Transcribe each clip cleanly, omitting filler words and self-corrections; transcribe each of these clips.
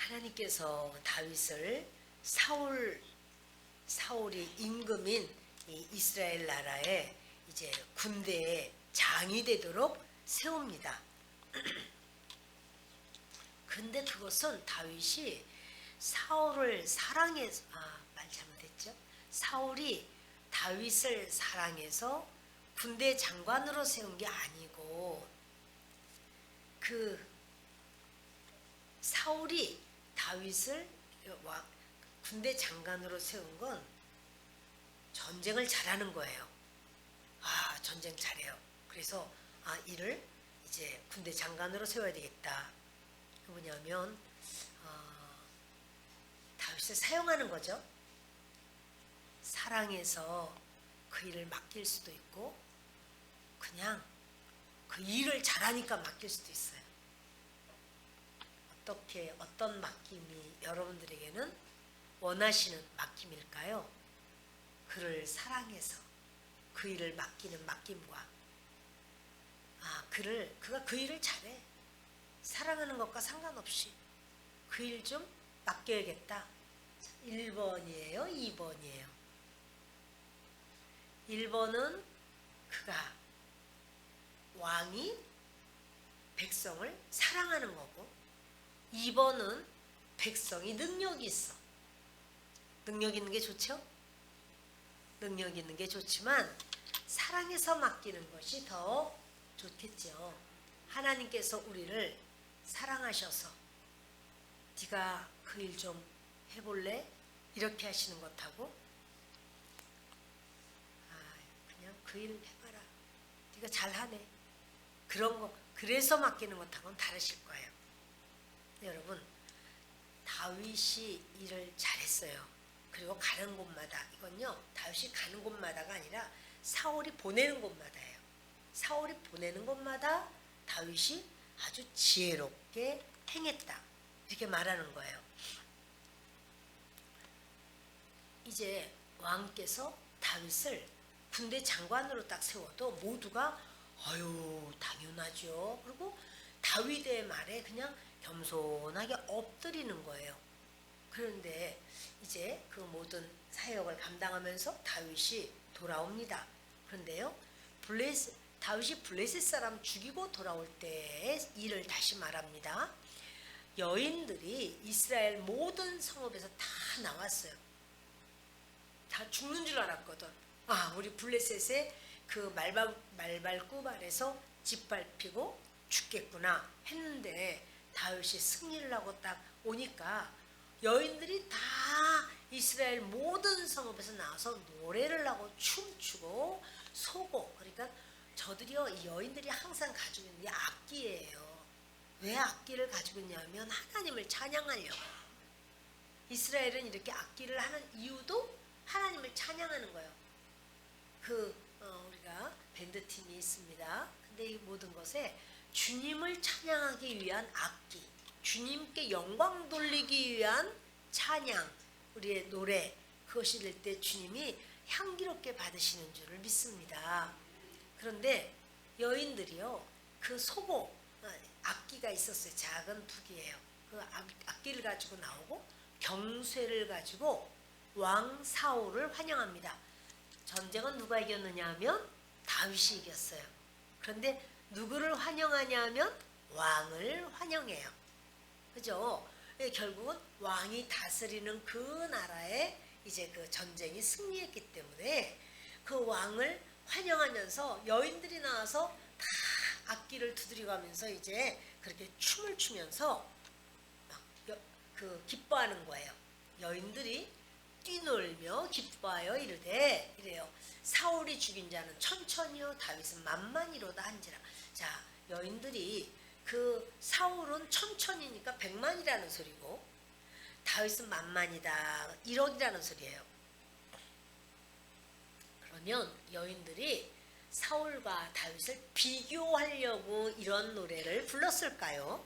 하나님께서 다윗을 사울이 임금인 이 이스라엘 나라의 이제 군대의 장이 되도록 세웁니다. 근데 그것은 다윗이 사울을 사랑해서 말 잘못했죠. 사울이 다윗을 사랑해서 군대 장관으로 세운 게 아니고 그 사울이 다윗을 군대 장관으로 세운 건 전쟁을 잘하는 거예요. 전쟁 잘해요. 그래서 이를 이제 군대 장관으로 세워야 되겠다. 뭐냐면 다윗을 사용하는 거죠. 사랑해서 그 일을 맡길 수도 있고 그냥 그 일을 잘하니까 맡길 수도 있어요. 어떤 맡김이 여러분들에게는 원하시는 맡김일까요? 그를 사랑해서 그 일을 맡기는 맡김과 그가 그 일을 잘해. 사랑하는 것과 상관없이 그 일 좀 맡겨야겠다. 1번이에요? 2번이에요? 1번은 그가 왕이 백성을 사랑하는 거고 2번은 백성이 능력이 있어. 능력 있는 게 좋죠? 능력 있는 게 좋지만 사랑해서 맡기는 것이 더 좋겠죠. 하나님께서 우리를 사랑하셔서 네가 그 일 좀 해볼래? 이렇게 하시는 것하고 그냥 그 일 해봐라. 네가 잘하네. 그런 거 그래서 맡기는 것하고는 다르실 거예요. 여러분 다윗이 일을 잘했어요. 그리고 가는 곳마다 이건요 다윗이 가는 곳마다가 아니라 사울이 보내는 곳마다예요. 사울이 보내는 곳마다 다윗이 아주 지혜롭게 행했다. 이렇게 말하는 거예요. 이제 왕께서 다윗을 군대 장관으로 딱 세워도 모두가 당연하죠. 그리고 다윗의 말에 그냥 겸손하게 엎드리는 거예요. 그런데 이제 그 모든 사역을 감당하면서 다윗이 돌아옵니다. 그런데요 다윗이 블레셋 사람 죽이고 돌아올 때의 일을 다시 말합니다. 여인들이 이스라엘 모든 성읍에서 다 나왔어요. 다 죽는 줄 알았거든. 우리 블레셋의 그 말발굽 아래서 짓밟히고 죽겠구나 했는데 다윗이 승리를 하고 딱 오니까 여인들이 다 이스라엘 모든 성읍에서 나와서 노래를 하고 춤추고 소고. 그러니까 저들이요 이 여인들이 항상 가지고 있는 게 악기예요. 왜 악기를 가지고 있냐면 하나님을 찬양하려고. 이스라엘은 이렇게 악기를 하는 이유도 하나님을 찬양하는 거예요. 우리가 밴드팀이 있습니다. 근데 이 모든 것에 주님을 찬양하기 위한 악기, 주님께 영광 돌리기 위한 찬양, 우리의 노래, 그것이 될 때 주님이 향기롭게 받으시는 줄을 믿습니다. 그런데 여인들이요 그 소고 악기가 있었어요. 작은 북이에요. 그 악기를 가지고 나오고 경쇠를 가지고 왕 사울을 환영합니다. 전쟁은 누가 이겼느냐 하면 다윗이 이겼어요. 그런데 누구를 환영하냐 하면 왕을 환영해요. 그죠? 결국은 왕이 다스리는 그 나라에 이제 그 전쟁이 승리했기 때문에 그 왕을 환영하면서 여인들이 나와서 다 악기를 두드려가면서 이제 그렇게 춤을 추면서 기뻐하는 거예요. 여인들이 뛰놀며 기뻐하여 이래요. 사울이 죽인 자는 천천히요 다윗은 만만이로다 한지라. 자, 여인들이 그 사울은 천천히니까 100만이라는 소리고 다윗은 만만이다 1억이라는 소리예요. 그러면 여인들이 사울과 다윗을 비교하려고 이런 노래를 불렀을까요?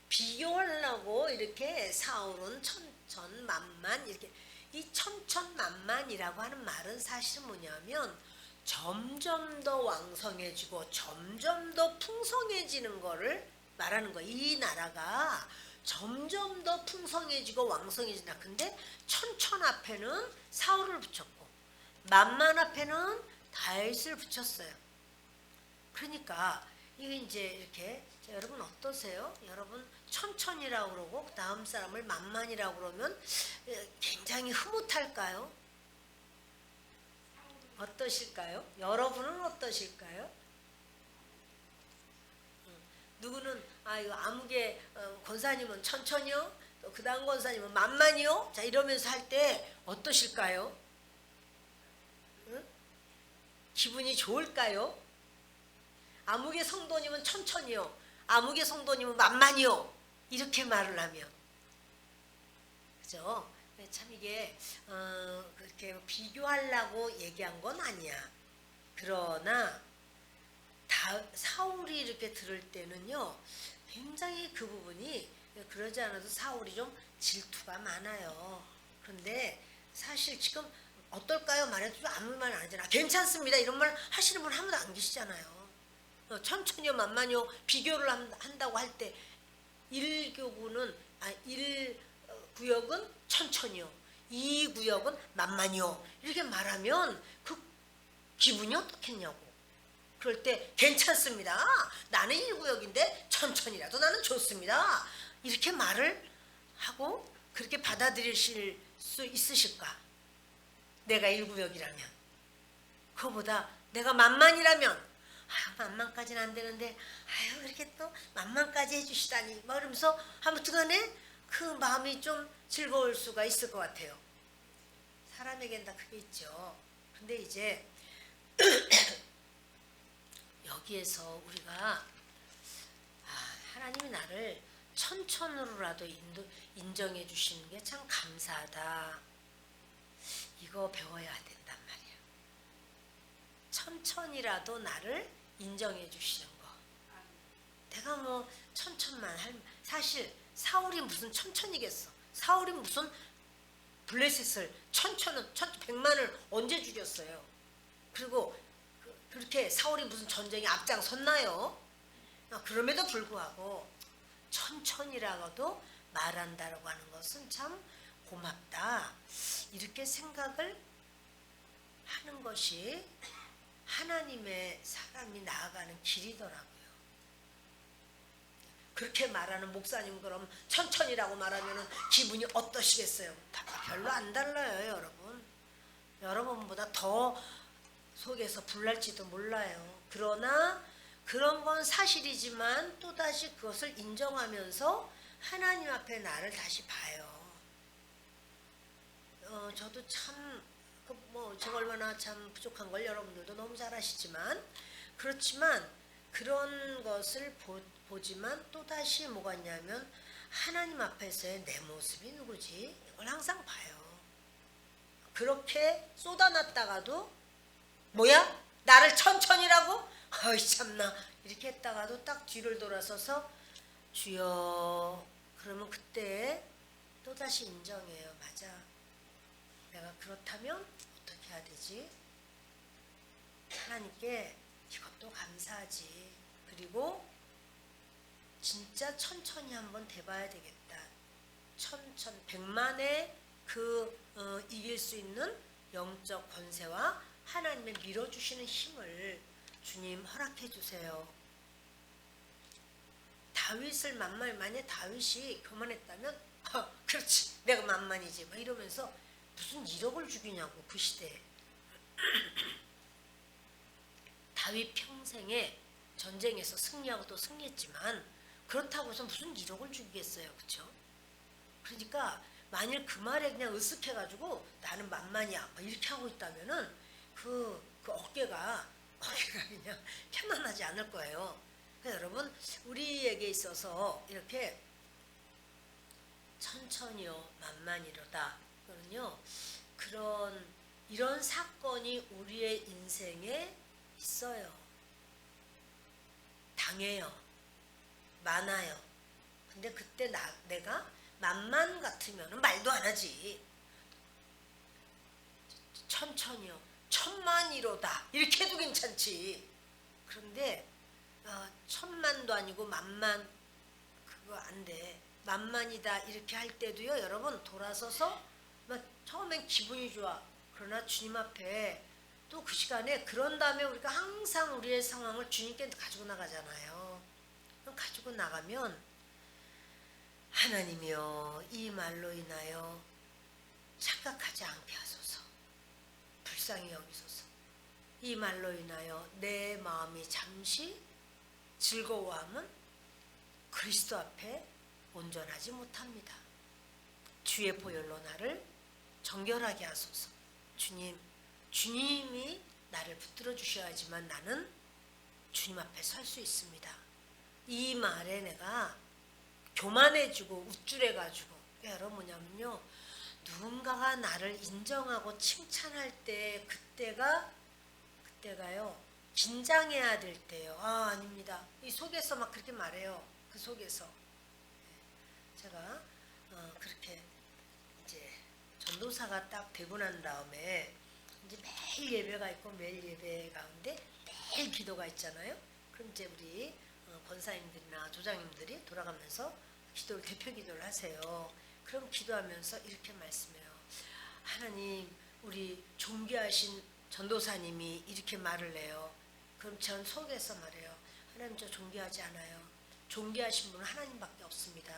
비교하려고 이렇게 사울은 천천만만 이렇게. 이 천천만만이라고 하는 말은 사실은 뭐냐면 점점 더 왕성해지고 점점 더 풍성해지는 거를 말하는 거예요. 이 나라가 점점 더 풍성해지고 왕성해진다. 근데 천천 앞에는 사울을 붙였고 만만 앞에는 다윗을 붙였어요. 그러니까 이게 이제 이렇게 여러분 어떠세요? 여러분 천천이라고 그러고 다음 사람을 만만이라고 그러면 굉장히 흐뭇할까요? 어떠실까요? 여러분은 어떠실까요? 누구는 이거 아무개 권사님은 천천히요, 또 그 다음 권사님은 만만히요. 자 이러면서 할 때 어떠실까요? 응? 기분이 좋을까요? 아무개 성도님은 천천히요, 아무개 성도님은 만만히요. 이렇게 말을 하면 그죠? 참 이게 그렇게 비교하려고 얘기한 건 아니야. 그러나 사울이 이렇게 들을 때는요 굉장히 그 부분이, 그러지 않아도 사울이 좀 질투가 많아요. 그런데 사실 지금 어떨까요? 말해도 아무 말 안 하잖아. 괜찮습니다 이런 말 하시는 분 아무도 안 계시잖아요. 천천히요 만만히요 비교를 한다고 할 때 1구역은 천천히요, 2구역은 만만히요 이렇게 말하면 그 기분이 어떻겠냐고. 그럴 때 괜찮습니다, 나는 1구역인데 천천히라도 나는 좋습니다 이렇게 말을 하고 그렇게 받아들이실 수 있으실까? 내가 1구역이라면. 그거보다 내가 만만이라면 만만까지는 안 되는데 이렇게 또 만만까지 해주시다니 뭐 이러면서 아무튼 간에 그 마음이 좀 즐거울 수가 있을 것 같아요. 사람에겐 다 그게 있죠. 근데 이제 여기에서 우리가 하나님이 나를 천천으로라도 인정해 주시는 게 참 감사하다. 이거 배워야 된단 말이야. 천천히라도 나를 인정해 주시는 거. 내가 뭐 천천만 사실 사울이 무슨 천천이겠어. 사울이 무슨 블레셋을 백만을 언제 죽였어요. 그리고 그렇게 사울이 무슨 전쟁에 앞장섰나요? 그럼에도 불구하고 천천히라고도 말한다라고 하는 것은 참 고맙다. 이렇게 생각을 하는 것이 하나님의 사람이 나아가는 길이더라고요. 그렇게 말하는 목사님 그럼 천천히라고 말하면 기분이 어떠시겠어요? 별로 안 달라요, 여러분. 여러분보다 더 속에서 불날지도 몰라요. 그러나 그런 건 사실이지만 또다시 그것을 인정하면서 하나님 앞에 나를 다시 봐요. 저도 참 제가 얼마나 참 부족한 걸 여러분들도 너무 잘 아시지만, 그렇지만 그런 것을 보지만 또다시 뭐가 있냐면 하나님 앞에서의 내 모습이 누구지? 이걸 항상 봐요. 그렇게 쏟아놨다가도 뭐야? 나를 천천히라고? 어이 참나 이렇게 했다가도 딱 뒤를 돌아서서 주여, 그러면 그때 또다시 인정해요. 맞아, 내가 그렇다면 어떻게 해야 되지? 하나님께 이것도 감사하지. 그리고 진짜 천천히 한번 돼봐야 되겠다. 백만에 이길 수 있는 영적 권세와 하나님의 밀어주시는 힘을 주님 허락해 주세요. 다윗을 만만히 다윗이 교만했다면 그렇지 내가 만만이지 막 이러면서 무슨 1억을 죽이냐고 그 시대에. 다윗 평생에 전쟁에서 승리하고 또 승리했지만 그렇다고 해서 무슨 1억을 죽이겠어요, 그렇죠? 그러니까 만일 그 말에 그냥 으쓱해가지고 나는 만만이야 이렇게 하고 있다면은 그 어깨가 그냥 편안하지 않을 거예요. 그러니까 여러분 우리에게 있어서 이렇게 천천히요 만만이로다 그런요, 이런 사건이 우리의 인생에 있어요. 당해요. 많아요. 근데 그때 내가 만만 같으면 말도 안 하지. 천천히요 천만이로다 이렇게 해도 괜찮지. 그런데 천만도 아니고 만만 안 돼. 만만이다 이렇게 할 때도요, 여러분 돌아서서 막 처음엔 기분이 좋아. 그러나 주님 앞에 또 그 시간에 그런 다음에 우리가 항상 우리의 상황을 주님께 가지고 나가잖아요. 그럼 가지고 나가면 하나님이여 이 말로 인하여 착각하지 않게 하소서. 불쌍히 여기소서. 이 말로 인하여 내 마음이 잠시 즐거워함은 그리스도 앞에 온전하지 못합니다. 주의 보혈로 나를 정결하게 하소서. 주님이 나를 붙들어 주셔야지만 나는 주님 앞에 설 수 있습니다. 이 말에 내가 교만해지고 우쭐해가지고, 여러분 뭐냐면요, 누군가가 나를 인정하고 칭찬할 때 그때가요 긴장해야 될 때요. 아닙니다. 이 속에서 막 그렇게 말해요. 그 속에서 제가 그렇게 이제 전도사가 딱 되고 난 다음에 이제 매일 예배가 있고 매일 예배 가운데 매일 기도가 있잖아요. 그럼 이제 우리 권사님들이나 조장님들이 돌아가면서 기도를 대표 기도를 하세요. 그럼 기도하면서 이렇게 말씀해요. 하나님, 우리 존귀하신 전도사님이 이렇게 말을 해요. 그럼 전 속에서 말해요. 하나님, 저 존귀하지 않아요. 존귀하신 분은 하나님밖에 없습니다.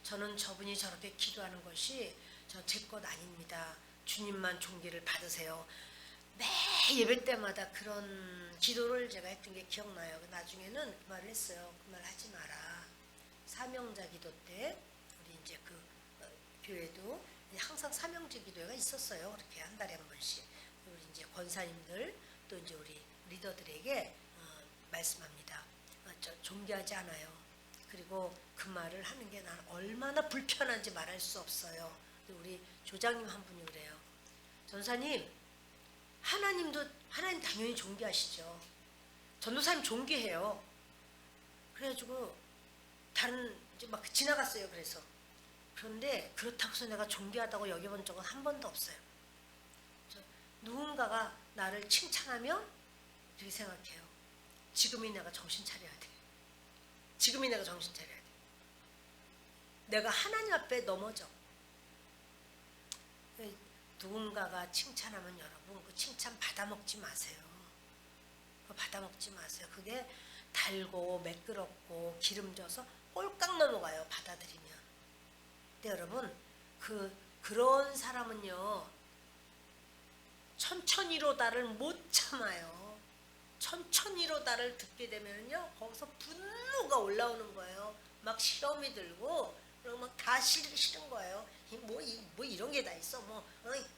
저는 저분이 저렇게 기도하는 것이 제 것 아닙니다. 주님만 존귀를 받으세요. 매 예배 때마다 그런 기도를 제가 했던 게 기억나요. 나중에는 그 말을 했어요. 그 말 하지 마라. 사명자 기도 때 우리 이제 그 교회도 항상 사명자 기도회가 있었어요. 그렇게 한 달에 한 번씩 우리 이제 권사님들 또 이제 우리 리더들에게 말씀합니다. 저 존귀하지 않아요. 그리고 그 말을 하는 게 난 얼마나 불편한지 말할 수 없어요. 우리 조장님 한 분이 그래요. 전사님, 하나님 당연히 존귀하시죠. 전도사님 존귀해요. 그래가지고 다른 이제 막 지나갔어요. 그런데 그렇다고 해서 내가 존귀하다고 여겨본 적은 한 번도 없어요. 누군가가 나를 칭찬하면 이렇게 생각해요. 지금이 내가 정신 차려야 돼. 지금이 내가 정신 차려야 돼. 내가 하나님 앞에 넘어져. 누군가가 칭찬하면 여러분 그 칭찬 받아먹지 마세요. 받아먹지 마세요. 그게 달고 매끄럽고 기름져서 꼴깍 넘어가요. 받아들이면. 근데 여러분 그런 사람은요 천천히로다를 못 참아요. 천천히로다를 듣게 되면요 거기서 분노가 올라오는 거예요. 막 시험이 들고 그리고 막 다 싫은 거예요. 뭐 이런 게 다 있어.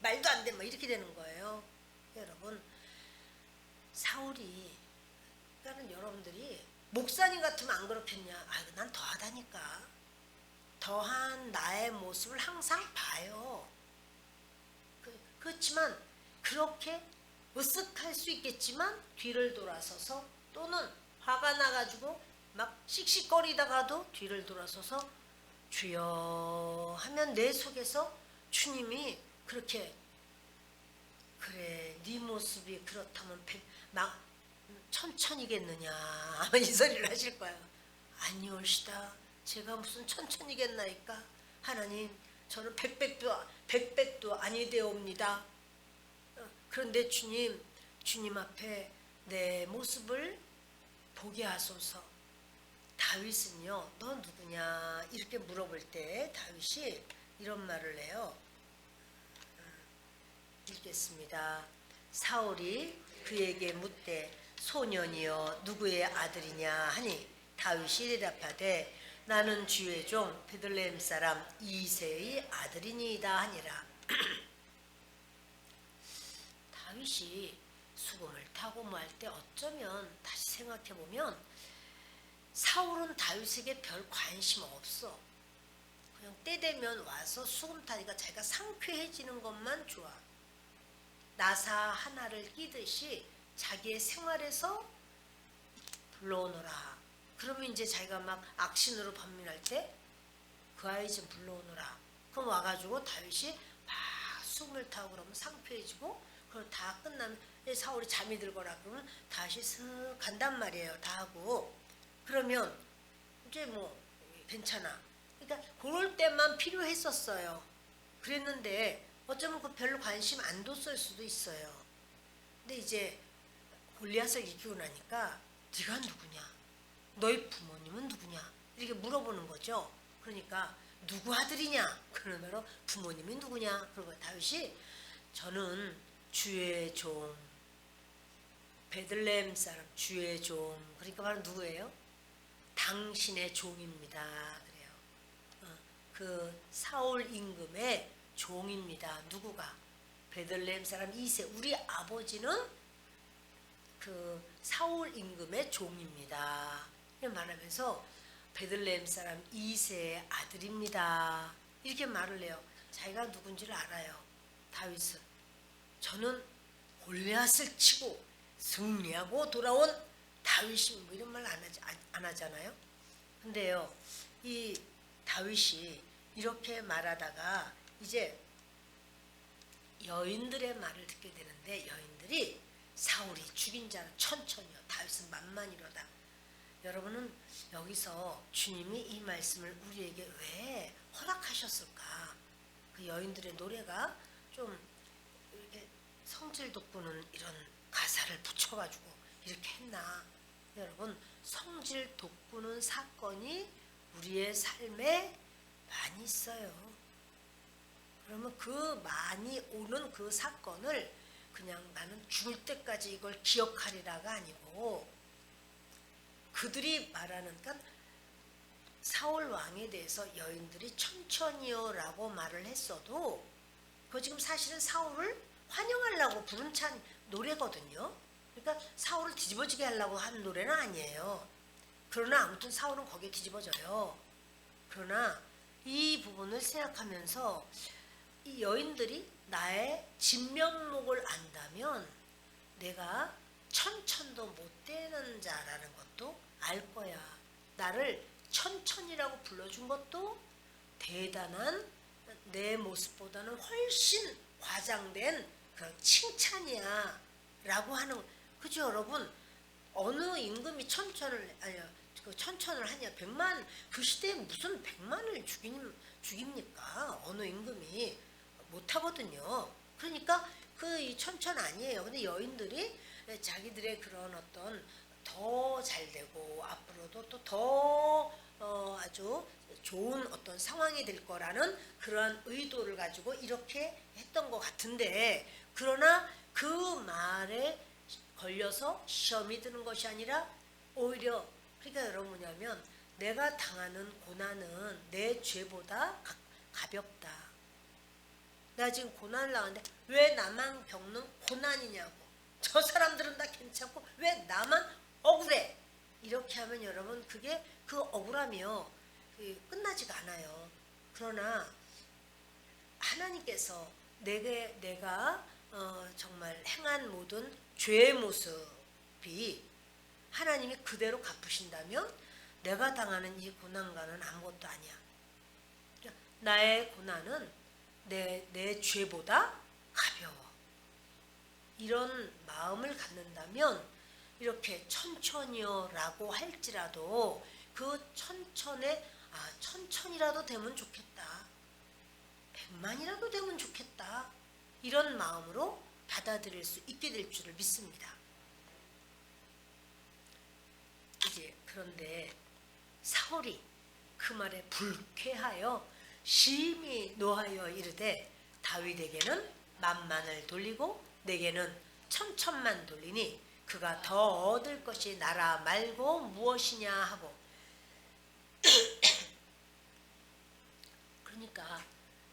말도 안 돼. 막 이렇게 되는 거예요. 여러분 사울이 그러니까 여러분들이 목사님 같으면 안 그렇겠냐? 난 더하다니까. 더한 나의 모습을 항상 봐요. 그렇지만 그렇게 으쓱할 수 있겠지만 뒤를 돌아서서 또는 화가 나가지고 막 씩씩거리다가도 뒤를 돌아서서 주여 하면 내 속에서 주님이 그렇게 그래 네 모습이 그렇다면 막 천천히겠느냐 이 소리를 하실 거예요. 아니올시다. 제가 무슨 천천히겠나이까. 하나님 저는 백백도 아니되옵니다. 그런데 주님 앞에 내 모습을 보게 하소서. 다윗은요 너 누구냐 이렇게 물어볼 때 다윗이 이런 말을 해요. 읽겠습니다. 사울이 그에게 묻되 소년이여 누구의 아들이냐 하니 다윗이 대답하되 나는 주의 종 베들레헴 사람 이새의 아들이니이다 하니라. 다윗이 수금을 타고 뭐 할 때 어쩌면 다시 생각해보면 사울은 다윗에게 별 관심 없어. 그냥 때 되면 와서 수금 타니까 자기가 상쾌해지는 것만 좋아. 나사 하나를 끼듯이 자기의 생활에서 불러오너라. 그러면 이제 자기가 막 악신으로 반민할 때 그 아이 좀 불러오너라. 그럼 와가지고 다윗이 막 수금을 타고 그러면 상쾌해지고 그럼 다 끝나면 사울이 잠이 들거나 그러면 다시 슥 간단 말이에요. 다 하고 그러면 이제 뭐 괜찮아. 그러니까 그럴 때만 필요했었어요. 그랬는데 어쩌면 그 별로 관심 안 뒀을 수도 있어요. 근데 이제 골리앗을 이기고 나니까 네가 누구냐? 너희 부모님은 누구냐? 이렇게 물어보는 거죠. 그러니까 누구 아들이냐? 그러므로 부모님이 누구냐? 그러고 다윗이 저는 주의 종, 베들레헴 사람 주의 종. 그러니까 바로 누구예요? 당신의 종입니다. 그래요. 그 사울 임금의 종입니다. 누구가? 베들레헴 사람 이세. 우리 아버지는 그 사울 임금의 종입니다. 이렇게 말하면서 베들레헴 사람 이세의 아들입니다. 이렇게 말을 해요. 자기가 누군지를 알아요. 다윗은. 저는 골리앗을 치고 승리하고 돌아온 다윗이 뭐 이런 말 안 하잖아요. 근데요, 이 다윗이 이렇게 말하다가 이제 여인들의 말을 듣게 되는데 여인들이 사울이 죽인 자는 천천히요 다윗은 만만이로다. 여러분은 여기서 주님이 이 말씀을 우리에게 왜 허락하셨을까? 그 여인들의 노래가 좀 이렇게 성질 돋구는 이런 가사를 붙여가지고 이렇게 했나? 여러분, 성질 돋구는 사건이 우리의 삶에 많이 있어요. 그러면 그 많이 오는 그 사건을 그냥 나는 죽을 때까지 이걸 기억하리라가 아니고 그들이 말하는, 그러니까 사울 왕에 대해서 여인들이 천천히요 라고 말을 했어도 그거 지금 사실은 사울을 환영하려고 부른 찬 노래거든요. 그러니까 사울을 뒤집어지게 하려고 하는 노래는 아니에요. 그러나 아무튼 사울은 거기에 뒤집어져요. 그러나 이 부분을 생각하면서 이 여인들이 나의 진면목을 안다면 내가 천천도 못 되는 자라는 것도 알 거야. 나를 천천이라고 불러준 것도 대단한 내 모습보다는 훨씬 과장된 그런 칭찬이야 라고 하는, 그죠 여러분? 어느 임금이 천천을 하냐? 100만, 그 시대에 무슨 100만을 죽입니까? 어느 임금이 못하거든요. 그러니까 그 이 천천 아니에요. 근데 여인들이 자기들의 그런 어떤 더 잘되고 앞으로도 또 더 아주 좋은 어떤 상황이 될 거라는 그런 의도를 가지고 이렇게 했던 것 같은데, 그러나 그 말에 걸려서 시험이 드는 것이 아니라 오히려, 그러니까 여러분 뭐냐면 내가 당하는 고난은 내 죄보다 가볍다. 내가 지금 고난을 당하는데 왜 나만 겪는 고난이냐고. 저 사람들은 다 괜찮고 왜 나만 억울해. 이렇게 하면 여러분 그게 그 억울하며 끝나지가 않아요. 그러나 하나님께서 내가 정말 행한 모든 죄의 모습이 하나님이 그대로 갚으신다면 내가 당하는 이 고난과는 아무것도 아니야. 나의 고난은 내 죄보다 가벼워. 이런 마음을 갖는다면 이렇게 천천히요 라고 할지라도 그 천천이라도 되면 좋겠다. 100만이라도 되면 좋겠다. 이런 마음으로 받아들일 수 있게 될 줄을 믿습니다. 이제 그런데 사울이 그 말에 불쾌하여 심히 노하여 이르되 다윗에게는 만만을 돌리고 내게는 천천만 돌리니 그가 더 얻을 것이 나라 말고 무엇이냐 하고. 그러니까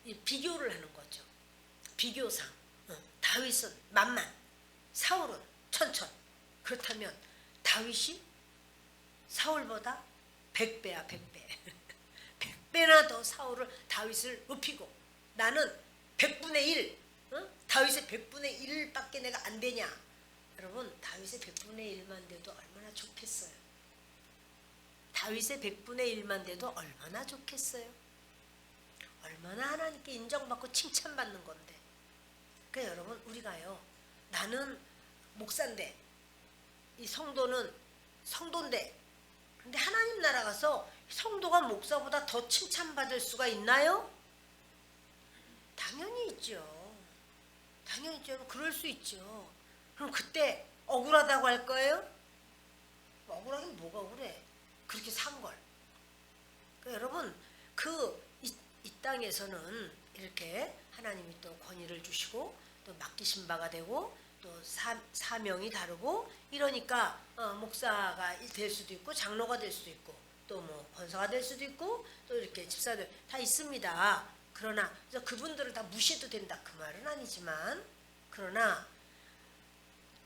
이 비교를 하는 거죠. 비교상 다윗은 만만, 사울은 천천. 그렇다면 다윗이 사울보다 100배야 100배 100배나 더 다윗을 높이고 나는 100분의 1 다윗의 100분의 1밖에 내가 안 되냐. 여러분 다윗의 100분의 1만 돼도 얼마나 좋겠어요. 다윗의 100분의 1만 돼도 얼마나 좋겠어요. 얼마나 하나님께 인정받고 칭찬받는 건데. 그러니까 여러분 우리가요, 나는 목사인데 이 성도는 성도인데 근데 하나님 나라 가서 성도가 목사보다 더 칭찬받을 수가 있나요? 당연히 있죠. 당연히 있죠. 그럴 수 있죠. 그럼 그때 억울하다고 할 거예요? 억울하긴 뭐가 억울해. 그렇게 산 걸. 그러니까 여러분 이 땅에서는 이렇게 하나님이 또 권위를 주시고 또 맡기신 바가 되고 또 사명이 다르고 이러니까 목사가 될 수도 있고 장로가 될 수도 있고 또 뭐 권사가 될 수도 있고 또 이렇게 집사들 다 있습니다. 그러나 그분들을 다 무시해도 된다 그 말은 아니지만 그러나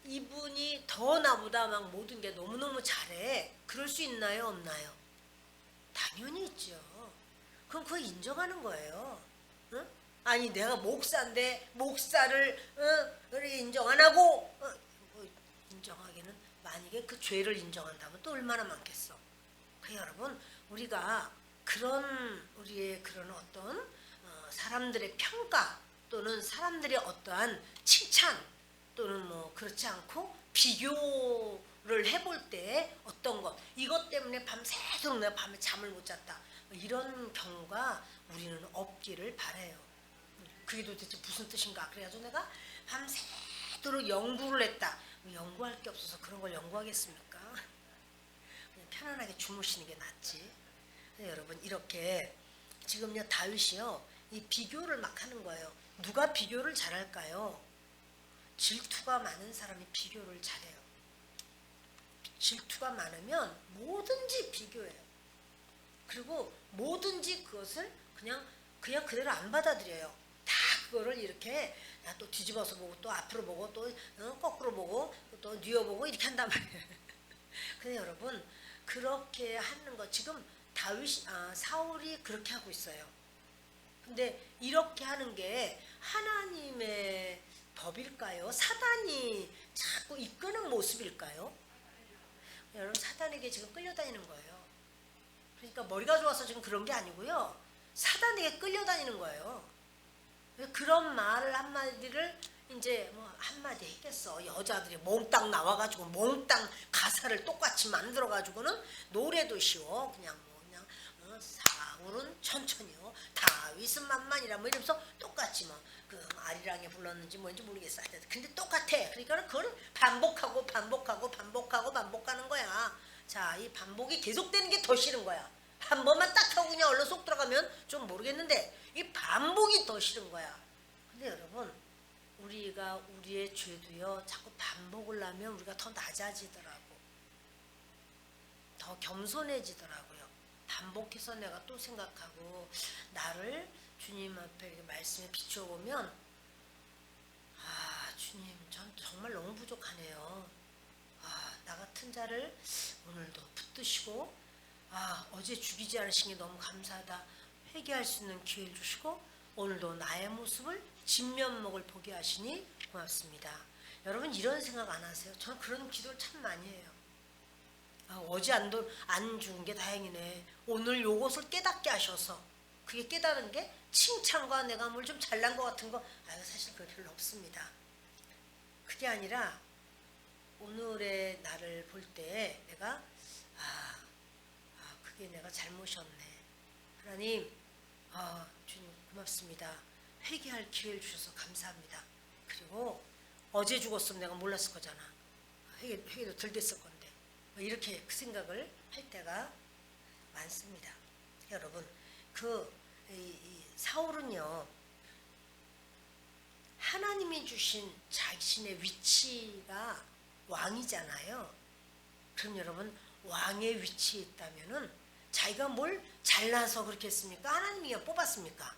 이분이 더 나보다 막 모든 게 너무너무 잘해. 그럴 수 있나요? 없나요? 당연히 있죠. 그럼 그거 인정하는 거예요. 응? 아니 내가 목사인데 목사를 인정 안 하고 뭐 인정하기는 만약에 그 죄를 인정한다면 또 얼마나 많겠어. 그 여러분 우리가 우리의 그런 어떤 사람들의 평가 또는 사람들의 어떠한 칭찬 또는 뭐 그렇지 않고 비교를 해볼 때 어떤 것 이것 때문에 밤새도록 내가 밤에 잠을 못 잤다 이런 경우가 우리는 없기를 바라요. 그게 도대체 무슨 뜻인가 그래가지고 내가 밤새도록 연구를 했다. 연구할 게 없어서 그런 걸 연구하겠습니까? 그냥 편안하게 주무시는 게 낫지. 여러분 이렇게 지금요 다윗이요 이 비교를 막 하는 거예요. 누가 비교를 잘할까요? 질투가 많은 사람이 비교를 잘해요. 질투가 많으면 뭐든지 비교해요. 그리고 뭐든지 그것을 그냥 그대로 안 받아들여요. 다 그거를 이렇게 또 뒤집어서 보고 또 앞으로 보고 또 거꾸로 보고 또 뉘어보고 이렇게 한단 말이에요. 근데 여러분 그렇게 하는 거 지금 사울이 그렇게 하고 있어요. 근데 이렇게 하는 게 하나님의 법일까요? 사단이 자꾸 이끄는 모습일까요? 여러분 사단에게 지금 끌려다니는 거예요. 그러니까 머리가 좋아서 지금 그런 게 아니고요. 사단에게 끌려다니는 거예요. 그런 말 한마디를 이제 뭐 한마디 했겠어. 여자들이 몽땅 나와가지고 몽땅 가사를 똑같이 만들어가지고는 노래도 쉬워. 그냥 사울은 천천히요. 다윗은 만만이라 뭐 이러면서 똑같이 그 아리랑에 불렀는지 뭔지 모르겠어. 근데 똑같아. 그러니까 그걸 반복하고 반복하는 거야. 자, 이 반복이 계속되는 게 더 싫은 거야. 한 번만 딱 하고 그냥 얼른 속 들어가면 좀 모르겠는데 이 반복이 더 싫은 거야. 근데 여러분 우리가 우리의 죄도요 자꾸 반복을 하면 우리가 더 낮아지더라고. 더 겸손해지더라고요. 반복해서 내가 또 생각하고 나를 주님 앞에 이렇게 말씀에 비춰보면 주님 전 정말 너무 부족하네요. 나 같은 자를 오늘도 붙드시고 어제 죽이지 않으신 게 너무 감사하다. 회개할 수 있는 기회를 주시고 오늘도 나의 모습을 진면목을 보게 하시니 고맙습니다. 여러분 이런 생각 안 하세요? 저는 그런 기도를 참 많이 해요. 어제 안 죽은 게 다행이네. 오늘 요것을 깨닫게 하셔서 그게 깨달은 게 칭찬과 내가 뭘 좀 잘난 것 같은 거 사실 그거 별로 없습니다. 그게 아니라 오늘의 나를 볼 때 내가 그게 내가 잘못이었네. 하나님 주님 고맙습니다. 회개할 기회를 주셔서 감사합니다. 그리고 어제 죽었으면 내가 몰랐을 거잖아. 회개도 덜 됐을 건데 이렇게 그 생각을 할 때가 많습니다. 여러분 이 사울은요 하나님이 주신 자신의 위치가 왕이잖아요. 그럼 여러분 왕의 위치에 있다면은 자기가 뭘 잘나서 그렇게 했습니까? 하나님이 뽑았습니까?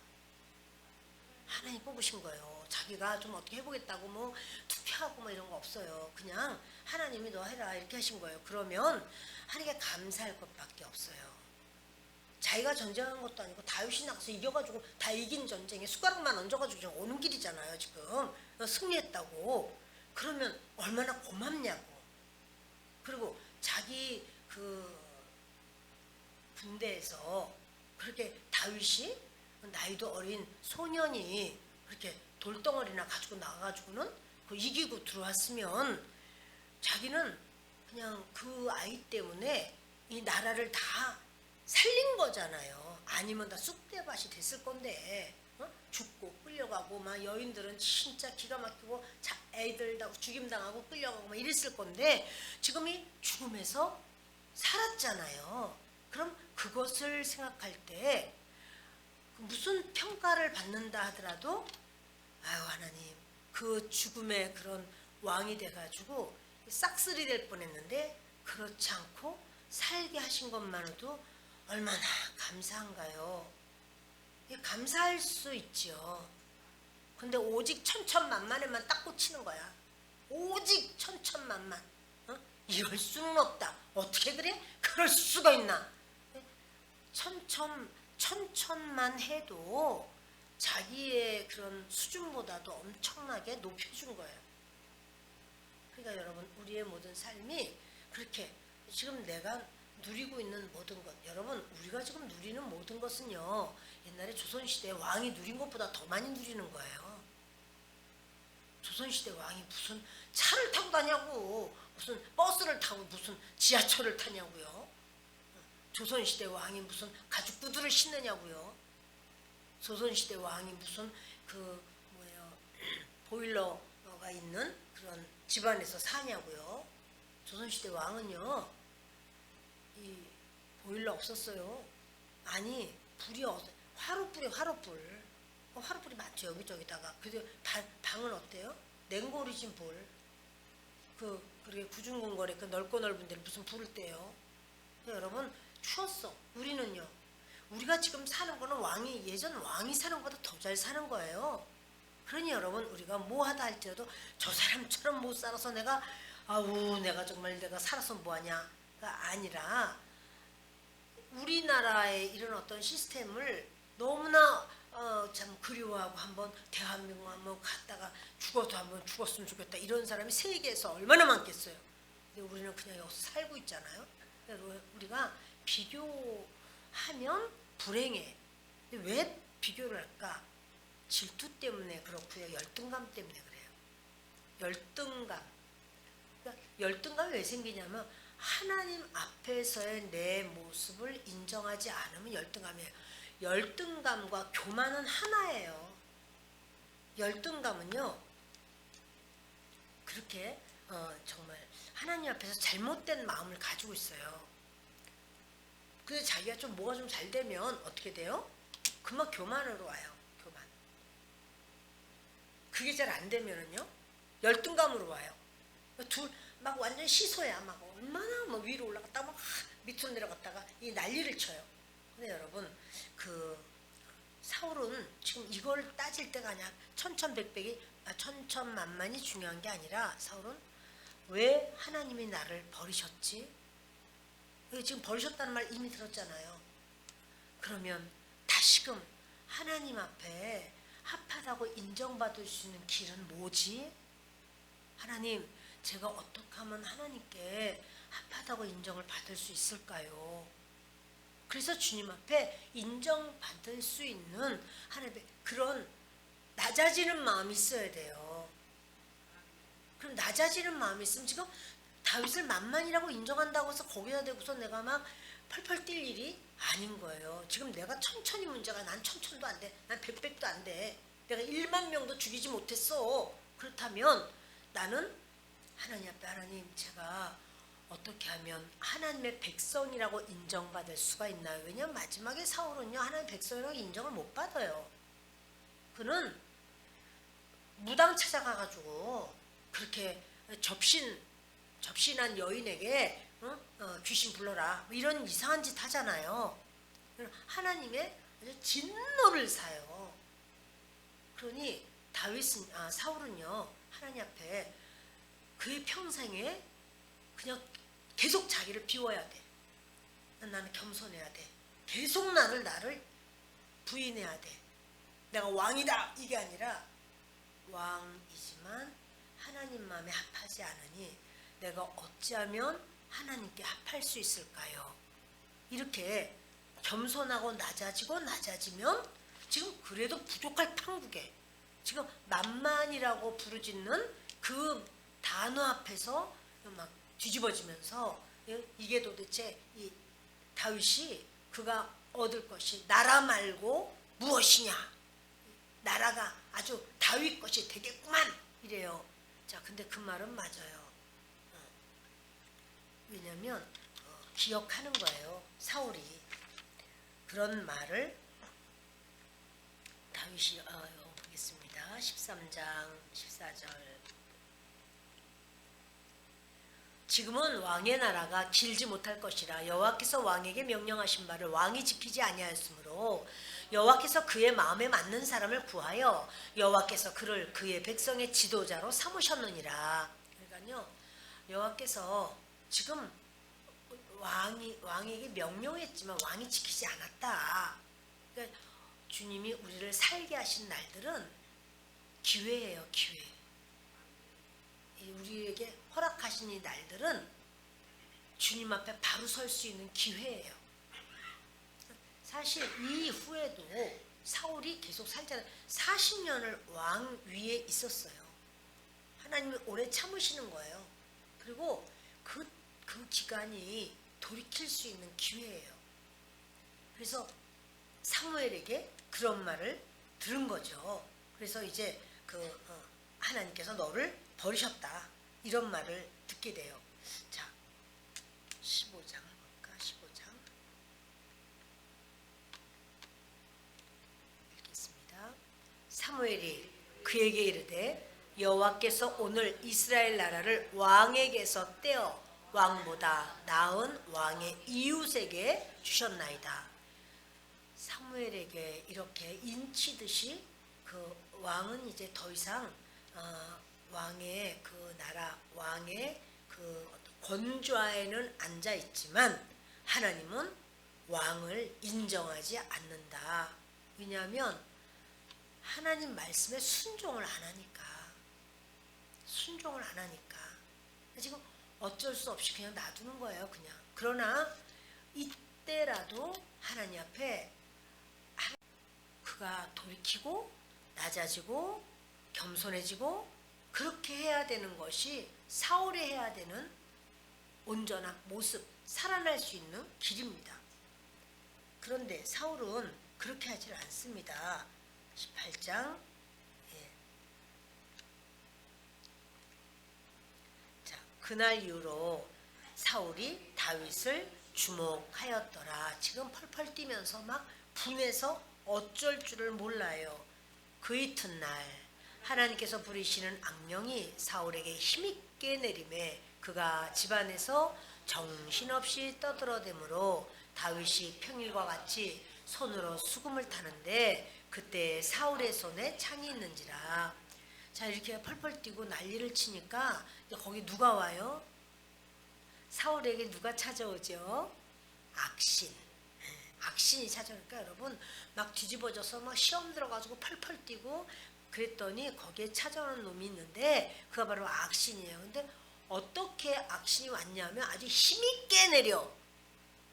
하나님 뽑으신 거예요. 자기가 좀 어떻게 해보겠다고 뭐 투표하고 뭐 이런 거 없어요. 그냥 하나님이 너 해라 이렇게 하신 거예요. 그러면 하나님께 감사할 것밖에 없어요. 자기가 전쟁한 것도 아니고 다윗이 나가서 이겨가지고 다 이긴 전쟁에 숟가락만 얹어가지고 지금 오는 길이잖아요. 지금 승리했다고. 그러면 얼마나 고맙냐고. 그리고 자기 그 군대에서 그렇게 다윗이 나이도 어린 소년이 그렇게 돌덩어리나 가지고 나가가지고는 그 이기고 들어왔으면 자기는 그냥 그 아이 때문에 이 나라를 다 살린 거잖아요. 아니면 다 쑥대밭이 됐을 건데 죽고 끌려가고 막 여인들은 진짜 기가 막히고 애들 다 죽임당하고 끌려가고 막 이랬을 건데 지금 이 죽음에서 살았잖아요. 그럼 그것을 생각할 때 무슨 평가를 받는다 하더라도 아유 하나님 그 죽음의 그런 왕이 돼가지고 싹쓸이 될 뻔했는데 그렇지 않고 살게 하신 것만으로도 얼마나 감사한가요. 감사할 수 있지요. 근데 오직 천천만만에만 딱 꽂히는 거야. 오직 천천만만. 이럴 수는 없다. 어떻게 그래? 그럴 수가 있나? 천천만 해도 자기의 그런 수준보다도 엄청나게 높여준 거예요. 그러니까 여러분 우리의 모든 삶이 그렇게 지금 내가 누리고 있는 모든 것 여러분 우리가 지금 누리는 모든 것은요 옛날에 조선시대 왕이 누린 것보다 더 많이 누리는 거예요. 조선시대 왕이 무슨 차를 타고 다냐고 무슨 버스를 타고 무슨 지하철을 타냐고요. 조선시대 왕이 무슨 가죽 구두를 신느냐고요. 조선시대 왕이 무슨 그 뭐예요 보일러가 있는 그런 집안에서 사냐고요. 조선시대 왕은요 이 보일러 없었어요. 아니 불이 화로불이 화로불이 많죠 여기저기다가. 그래도 방은 어때요? 냉골이지 뭘. 그렇게 구중궁궐에 그 넓고 넓은 데를 무슨 불을 떼요. 여러분 추웠어. 우리는요 우리가 지금 사는 거는 예전 왕이 사는 것보다 더 잘 사는 거예요. 그러니 여러분 우리가 뭐 하다 할지라도 저 사람처럼 못 살아서 내가 정말 내가 살아서 뭐하냐가 아니라 우리나라의 이런 어떤 시스템을 너무나 참 그리워하고 한번 대한민국 한번 갔다가 죽어도 한번 죽었으면 좋겠다 이런 사람이 세계에서 얼마나 많겠어요. 근데 우리는 그냥 여기서 살고 있잖아요. 우리가 비교하면 불행해. 근데 왜 비교를 할까? 질투 때문에 그렇고요. 열등감 때문에 그래요. 열등감. 그러니까 열등감이 왜 생기냐면 하나님 앞에서의 내 모습을 인정하지 않으면 열등감이에요. 열등감과 교만은 하나예요. 열등감은요. 그렇게 정말 하나님 앞에서 잘못된 마음을 가지고 있어요. 근데 자기가 좀 뭐가 좀 잘 되면 어떻게 돼요? 금방 교만으로 와요. 교만. 그게 잘 안 되면은요. 열등감으로 와요. 막 완전 시소야. 막 얼마나 막 위로 올라갔다가 막 밑으로 내려갔다가 이 난리를 쳐요. 근데 여러분 사울은 지금 이걸 따질 때가 아니야. 천천만만이 중요한 게 아니라 사울은 왜 하나님이 나를 버리셨지? 지금 버리셨다는 말 이미 들었잖아요. 그러면 다시금 하나님 앞에 합하다고 인정받을 수 있는 길은 뭐지? 하나님 제가 어떻게 하면 하나님께 합하다고 인정을 받을 수 있을까요? 그래서 주님 앞에 인정받을 수 있는 하나님의 그런 낮아지는 마음이 있어야 돼요. 그럼 낮아지는 마음이 있으면 지금 다윗을 만만이라고 인정한다고 해서 거기다 대고서 내가 막 펄펄 뛸 일이 아닌 거예요. 지금 내가 천천히 문제가 난 천천도 안 돼. 난 백백도 안 돼. 내가 1만 명도 죽이지 못했어. 그렇다면 나는 하나님 앞에 하나님 제가 어떻게 하면 하나님의 백성이라고 인정받을 수가 있나요? 왜냐하면 마지막에 사울은요 하나님의 백성이라고 인정을 못 받아요. 그는 무당 찾아가가지고 그렇게 접신한 여인에게 귀신 불러라 이런 이상한 짓 하잖아요. 하나님의 아주 진노를 사요. 그러니 사울은요 하나님 앞에 그의 평생에 그냥 계속 자기를 비워야 돼. 나는 겸손해야 돼. 계속 나를 부인해야 돼. 내가 왕이다 이게 아니라 왕이지만 하나님 마음에 합하지 않으니 내가 어찌하면 하나님께 합할 수 있을까요? 이렇게 겸손하고 낮아지면 지금 그래도 부족할 판국에 지금 만만이라고 부르짖는 그 단어 앞에서 막 뒤집어지면서 이게 도대체 이 다윗이 그가 얻을 것이 나라 말고 무엇이냐? 나라가 아주 다윗 것이 되겠구만 이래요. 자, 근데 그 말은 맞아요. 왜냐면 기억하는 거예요. 사울이 그런 말을 다윗이 보겠습니다. 13장 14절. 지금은 왕의 나라가 길지 못할 것이라 여호와께서 왕에게 명령하신 바를 왕이 지키지 아니하였으므로 여호와께서 그의 마음에 맞는 사람을 구하여 여호와께서 그를 그의 백성의 지도자로 삼으셨느니라. 그러니까요, 여호와께서 지금 왕에게 명령했지만 왕이 지키지 않았다. 그러니까 주님이 우리를 살게 하신 날들은 기회예요, 기회. 우리에게 허락하신 이 날들은 주님 앞에 바로 설 수 있는 기회예요. 사실 이후에도 사울이 계속 살잖아요. 40년을 왕 위에 있었어요. 하나님이 오래 참으시는 거예요. 그리고 그 기간이 돌이킬 수 있는 기회예요. 그래서 사무엘에게 그런 말을 들은 거죠. 그래서 이제 하나님께서 너를 버리셨다. 이런 말을 듣게 돼요. 자, 15장 볼까? 15장 읽겠습니다. 사무엘이 그에게 이르되 여호와께서 오늘 이스라엘 나라를 왕에게서 떼어 왕보다 나은 왕의 이웃에게 주셨나이다. 사무엘에게 이렇게 인치듯이 그 왕은 이제 더 이상 왕의 그 나라, 왕의 그 권좌에는 앉아 있지만 하나님은 왕을 인정하지 않는다. 왜냐하면 하나님 말씀에 순종을 안 하니까. 지금 어쩔 수 없이 그냥 놔두는 거예요, 그냥. 그러나 이때라도 하나님 앞에 그가 돌이키고 낮아지고 겸손해지고 그렇게 해야 되는 것이 사울이 해야 되는 온전한 모습, 살아날 수 있는 길입니다. 그런데 사울은 그렇게 하질 않습니다. 18장. 자, 그날 이후로 사울이 다윗을 주목하였더라. 지금 펄펄 뛰면서 막 분해서 어쩔 줄을 몰라요. 그 이튿날 하나님께서 부리시는 악령이 사울에게 힘있게 내림에 그가 집안에서 정신없이 떠들어대므로 다윗이 평일과 같이 손으로 수금을 타는데 그때 사울의 손에 창이 있는지라. 자, 이렇게 펄펄 뛰고 난리를 치니까 거기 누가 와요? 사울에게 누가 찾아오죠? 악신이 찾아오니까 여러분 막 뒤집어져서 막 시험 들어가지고 펄펄 뛰고 그랬더니 거기에 찾아오는 놈이 있는데 그가 바로 악신이에요. 근데 어떻게 악신이 왔냐면 아주 힘있게 내려.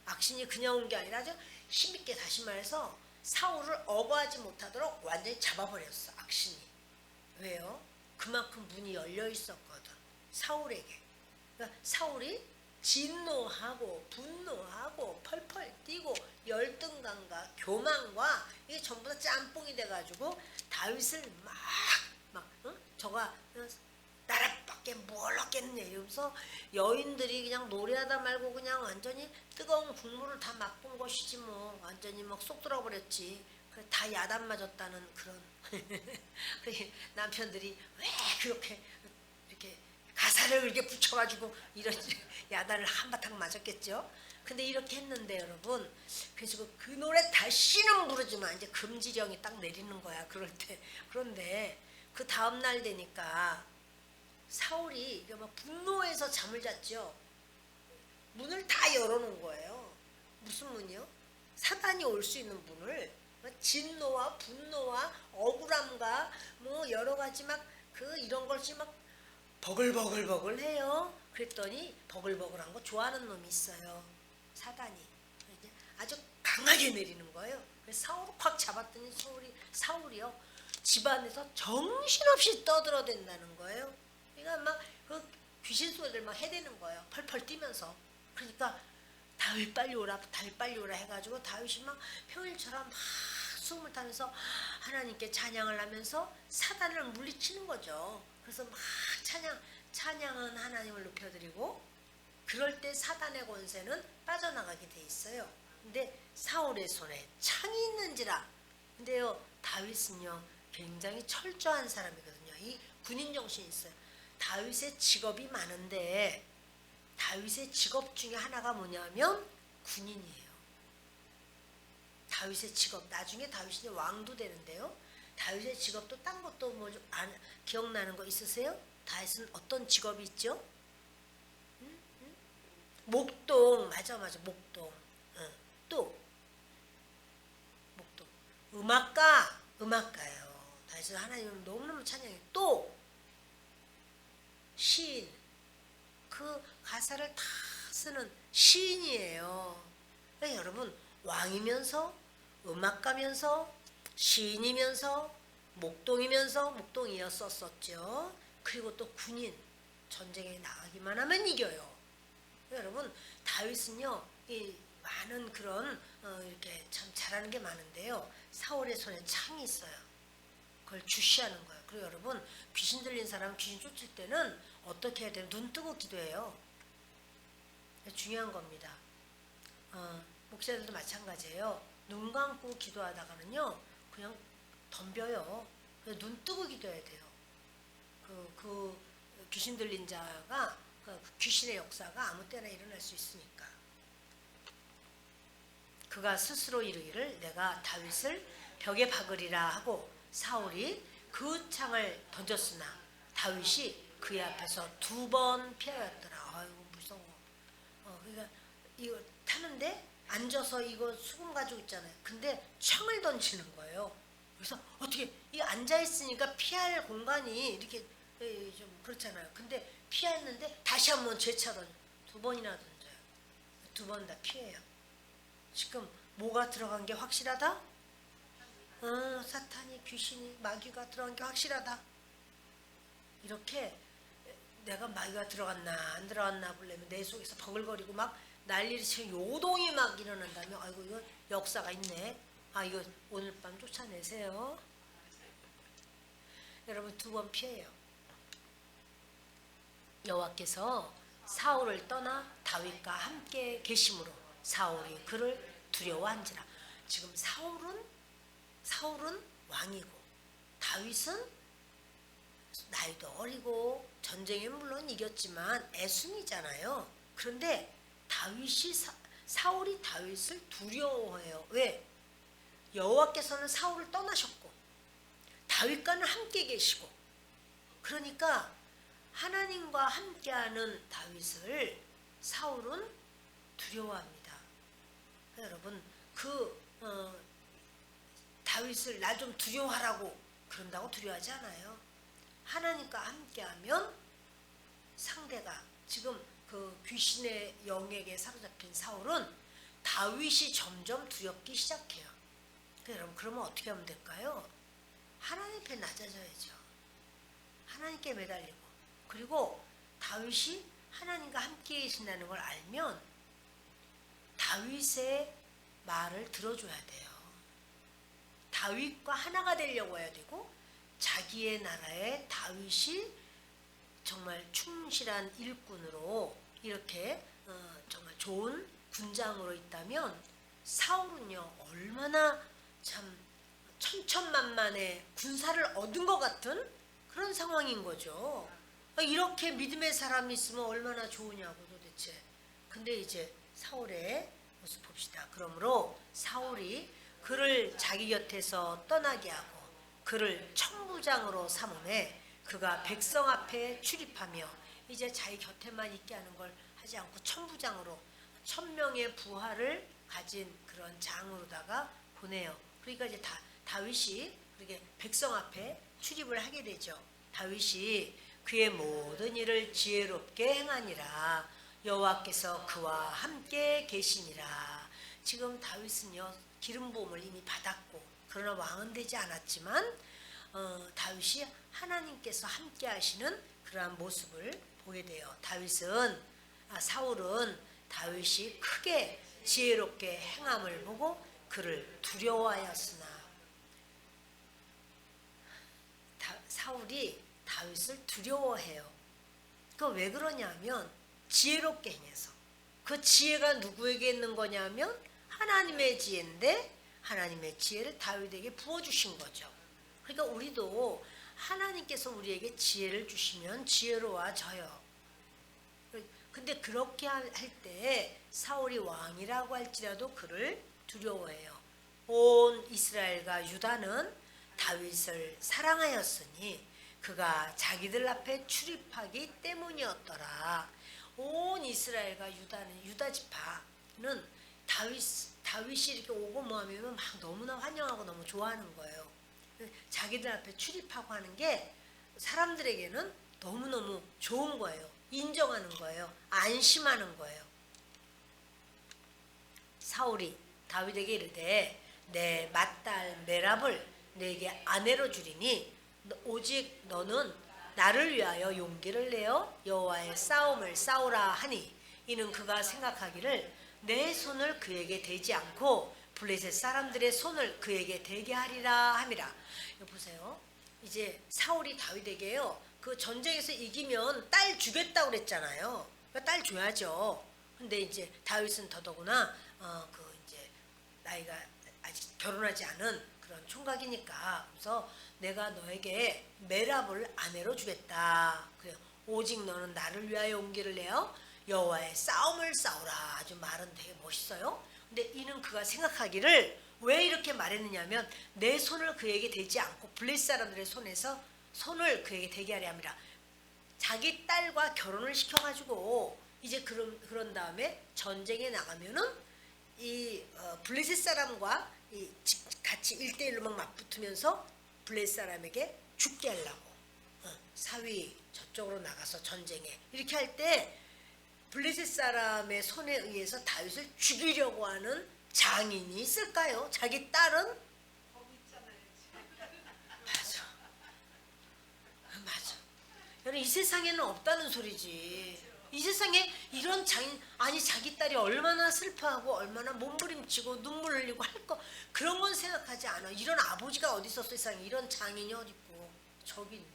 악신이 그냥 온 게 아니라 아주 힘있게, 다시 말해서 사울을 어거하지 못하도록 완전히 잡아버렸어, 악신이. 왜요? 그만큼 문이 열려 있었거든, 사울에게. 그러니까 사울이 진노하고 분노하고 펄펄 뛰고 열등감과 교만과 이게 전부 다 짬뽕이 돼가지고 다윗을 저가 나라밖에 뭘 얻겠네 이러면서 여인들이 그냥 노래하다 말고 그냥 완전히 뜨거운 국물을 다 맛본 것이지 뭐. 완전히 막 쏙 들어버렸지. 다 야단 맞았다는 그런 남편들이 왜 그렇게 이렇게 가사를 이렇게 붙여가지고 이런 야단을 한바탕 맞았겠죠. 근데 이렇게 했는데 여러분, 그래서 그 노래 다시는 부르지만 이제 금지령이 딱 내리는 거야, 그럴 때. 그런데 그 다음 날 되니까 사울이 막 분노해서 잠을 잤죠. 문을 다 열어놓은 거예요. 무슨 문이요? 사단이 올 수 있는 문을. 진노와 분노와 억울함과 뭐 여러 가지 막 이런 것이 막 버글버글 해요. 그랬더니 버글버글한 거 좋아하는 놈이 있어요, 사단이. 아주 강하게 내리는 거예요. 그래서 사울을 확 잡았더니 사울이요 집안에서 정신없이 떠들어댄다는 거예요. 그러니까 막 그 귀신 소리를 막 해대는 거예요, 펄펄 뛰면서. 그러니까 다윗 빨리 오라, 다윗 빨리 오라 해가지고 다윗이 막 평일처럼 막 숨을 타면서 하나님께 찬양을 하면서 사단을 물리치는 거죠. 그래서 막 찬양은 하나님을 높여드리고, 그럴 때 사단의 권세는 빠져나가게 돼 있어요. 근데 사울의 손에 창이 있는지라. 근데요, 다윗은요 굉장히 철저한 사람이거든요. 이 군인 정신이 있어요. 다윗의 직업이 많은데 다윗의 직업 중에 하나가 뭐냐면 군인이에요. 다윗의 직업, 나중에 다윗이 왕도 되는데요. 다윗의 직업도 딴 것도 뭐 좀 기억나는 거 있으세요? 다윗은 어떤 직업이 있죠? 목동, 맞아, 목동. 또 목동. 음악가예요. 다윗은 하나님을 너무너무 찬양해요. 또 시인, 그 가사를 다 쓰는 시인이에요. 그러니까 여러분, 왕이면서 음악가면서 시인이면서 목동이었었죠. 그리고 또 군인, 전쟁에 나가기만 하면 이겨요. 여러분, 다윗은요 이 많은 그런 이렇게 참 잘하는 게 많은데요, 사울의 손에 창이 있어요. 그걸 주시하는 거예요. 그리고 여러분, 귀신 들린 사람 귀신 쫓을 때는 어떻게 해야 돼요? 눈 뜨고 기도해요. 중요한 겁니다. 목사들도 마찬가지예요. 눈 감고 기도하다가는요 그냥 덤벼요. 눈 뜨고 기도해야 돼요. 그 귀신 들린 자가 그 귀신의 역사가 아무 때나 일어날 수 있으니까. 그가 스스로 이르기를 내가 다윗을 벽에 박으리라 하고 사울이 그 창을 던졌으나 다윗이 그의 앞에서 2번 피하였더라. 아이고 무서워. 그러니까 이거 타는데 앉아서 이거 수금 가지고 있잖아요. 근데 창을 던지는 거예요. 그래서 어떻게 이 앉아 있으니까 피할 공간이 이렇게 좀 그렇잖아요. 근데 피했는데 다시 한번 재차 던져. 2번이나 던져요. 2번 다 피해요. 지금 뭐가 들어간 게 확실하다? 사탄이, 귀신이, 마귀가 들어간 게 확실하다. 이렇게 내가 마귀가 들어갔나 안 들어갔나 보려면 내 속에서 버글거리고 막 난리를 치고 요동이 막 일어난다면 아이고 이거 역사가 있네. 이거 오늘 밤 쫓아내세요. 여러분, 2번 피해요. 여호와께서 사울을 떠나 다윗과 함께 계심으로 사울이 그를 두려워한지라. 지금 사울은 왕이고 다윗은 나이도 어리고 전쟁에 물론 이겼지만 애순이잖아요. 그런데 사울이 다윗을 두려워해요. 왜? 여호와께서는 사울을 떠나셨고 다윗과는 함께 계시고, 그러니까 하나님과 함께하는 다윗을 사울은 두려워합니다. 여러분, 다윗을 나 좀 두려워하라고 그런다고 두려워하지 않아요. 하나님과 함께하면 상대가, 지금 그 귀신의 영에게 사로잡힌 사울은 다윗이 점점 두렵기 시작해요. 여러분, 그러면 어떻게 하면 될까요? 하나님 앞에 낮아져야죠. 하나님께 매달리고, 그리고 다윗이 하나님과 함께 계신다는 걸 알면 다윗의 말을 들어줘야 돼요. 다윗과 하나가 되려고 해야 되고, 자기의 나라에 다윗이 정말 충실한 일꾼으로 이렇게 정말 좋은 군장으로 있다면 사울은요 얼마나 참 천천만만의 군사를 얻은 것 같은 그런 상황인 거죠. 이렇게 믿음의 사람이 있으면 얼마나 좋으냐고 도대체. 근데 이제 사울의 모습 봅시다. 그러므로 사울이 그를 자기 곁에서 떠나게 하고 그를 천부장으로 삼음에 그가 백성 앞에 출입하며, 이제 자기 곁에만 있게 하는 걸 하지 않고 천부장으로 1000명의 부하를 가진 그런 장으로다가 보내요. 그러니까 이제 다윗이 그렇게 백성 앞에 출입을 하게 되죠. 다윗이 그의 모든 일을 지혜롭게 행하니라. 여호와께서 그와 함께 계시니라. 지금 다윗은요 기름 부음을 이미 받았고, 그러나 왕은 되지 않았지만 다윗이 하나님께서 함께 하시는 그러한 모습을 보게 돼요. 사울은 다윗이 크게 지혜롭게 행함을 보고 그를 두려워하였으나. 사울이 다윗을 두려워해요. 그 왜 그러냐면 지혜롭게 행해서. 그 지혜가 누구에게 있는 거냐면 하나님의 지혜인데 하나님의 지혜를 다윗에게 부어주신 거죠. 그러니까 우리도 하나님께서 우리에게 지혜를 주시면 지혜로워져요. 근데 그렇게 할 때 사울이 왕이라고 할지라도 그를 두려워해요. 온 이스라엘과 유다는 다윗을 사랑하였으니 그가 자기들 앞에 출입하기 때문이었더라. 온 이스라엘과 유다 지파는 다윗이 이렇게 오고 뭐하면 막 너무나 환영하고 너무 좋아하는 거예요. 자기들 앞에 출입하고 하는 게 사람들에게는 너무너무 좋은 거예요. 인정하는 거예요. 안심하는 거예요. 사울이 다윗에게 이르되 내 맏딸 메랍을 내게 아내로 주리니 오직 너는 나를 위하여 용기를 내어 여호와의 싸움을 싸우라 하니 이는 그가 생각하기를 내 손을 그에게 대지 않고 블레셋 사람들의 손을 그에게 대게 하리라 함이라. 여기 보세요. 이제 사울이 다윗에게요. 그 전쟁에서 이기면 딸 주겠다고 그랬잖아요. 그러니까 딸 줘야죠. 근데 이제 다윗은 더더구나 그 이제 나이가 아직 결혼하지 않은 그런 총각이니까 그래서 내가 너에게 메랍을 아내로 주겠다. 그래 오직 너는 나를 위하여 용기를 내어 여호와의 싸움을 싸우라. 아주 말은 되게 멋있어요. 근데 이는 그가 생각하기를 왜 이렇게 말했느냐면 내 손을 그에게 대지 않고 블레셋 사람들의 손에서 손을 그에게 대게 하려 함이라. 자기 딸과 결혼을 시켜가지고 이제 그런 다음에 전쟁에 나가면은 이 블레셋 사람과 같이 1대1로 막 맞붙으면서 블레셋 사람에게 죽게 하려고 사위 저쪽으로 나가서 전쟁에 이렇게 할 때 블레셋 사람의 손에 의해서 다윗을 죽이려고 하는 장인이 있을까요? 자기 딸은 맞아. 여러분 이 세상에는 없다는 소리지. 이 세상에 이런 장인 아니 자기 딸이 얼마나 슬퍼하고 얼마나 몸부림치고 눈물 흘리고 할 거 그런 건 생각하지 않아. 이런 아버지가 어디 있었어 세상에. 이런 장인이 어디 있고 저기 있네.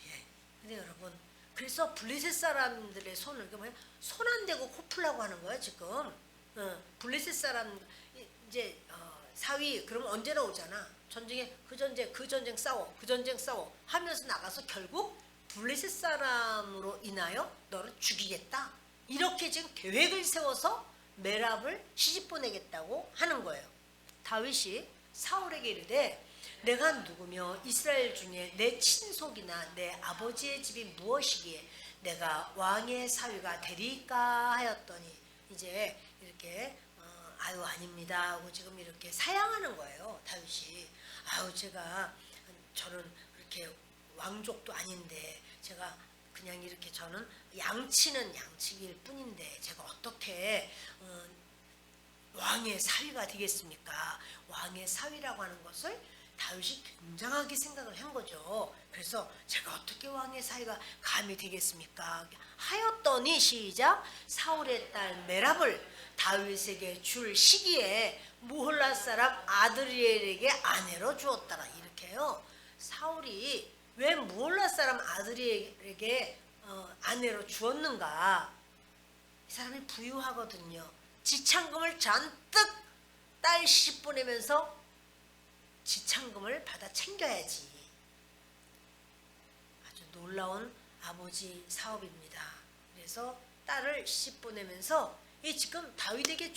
예. 근데 여러분 그래서 블레셋 사람들의 손을 손 안 대고 코 풀라고 하는 거야 지금. 블레셋 사람 이제 사위 그러면 언제나 오잖아. 전쟁에 그 전쟁 싸워 하면서 나가서 결국 블레셋 사람으로 인하여 너를 죽이겠다. 이렇게 지금 계획을 세워서 메랍을 시집 보내겠다고 하는 거예요. 다윗이 사울에게 이르되 내가 누구며 이스라엘 중에 내 친속이나 내 아버지의 집이 무엇이기에 내가 왕의 사위가 되리까 하였더니 이제 이렇게 아유 아닙니다 하고 지금 이렇게 사양하는 거예요. 다윗이 저는 그렇게 왕족도 아닌데 제가 그냥 이렇게 저는 양치는 양치일 뿐인데 제가 어떻게 왕의 사위가 되겠습니까? 왕의 사위라고 하는 것을 다윗이 굉장하게 생각을 한 거죠. 그래서 제가 어떻게 왕의 사위가 감히 되겠습니까? 하였더니 시작 사울의 딸 메랍을 다윗에게 줄 시기에 무홀라 사람 아드리엘에게 아내로 주었더라. 이렇게요. 사울이 왜 무홀라 사람 아드리엘에게 아내로 주었는가? 이 사람이 부유하거든요. 지참금을 잔뜩 딸 시집 보내면서 지참금을 받아 챙겨야지. 아주 놀라운 아버지 사업입니다. 그래서 딸을 시집 보내면서 이 지금 다윗에게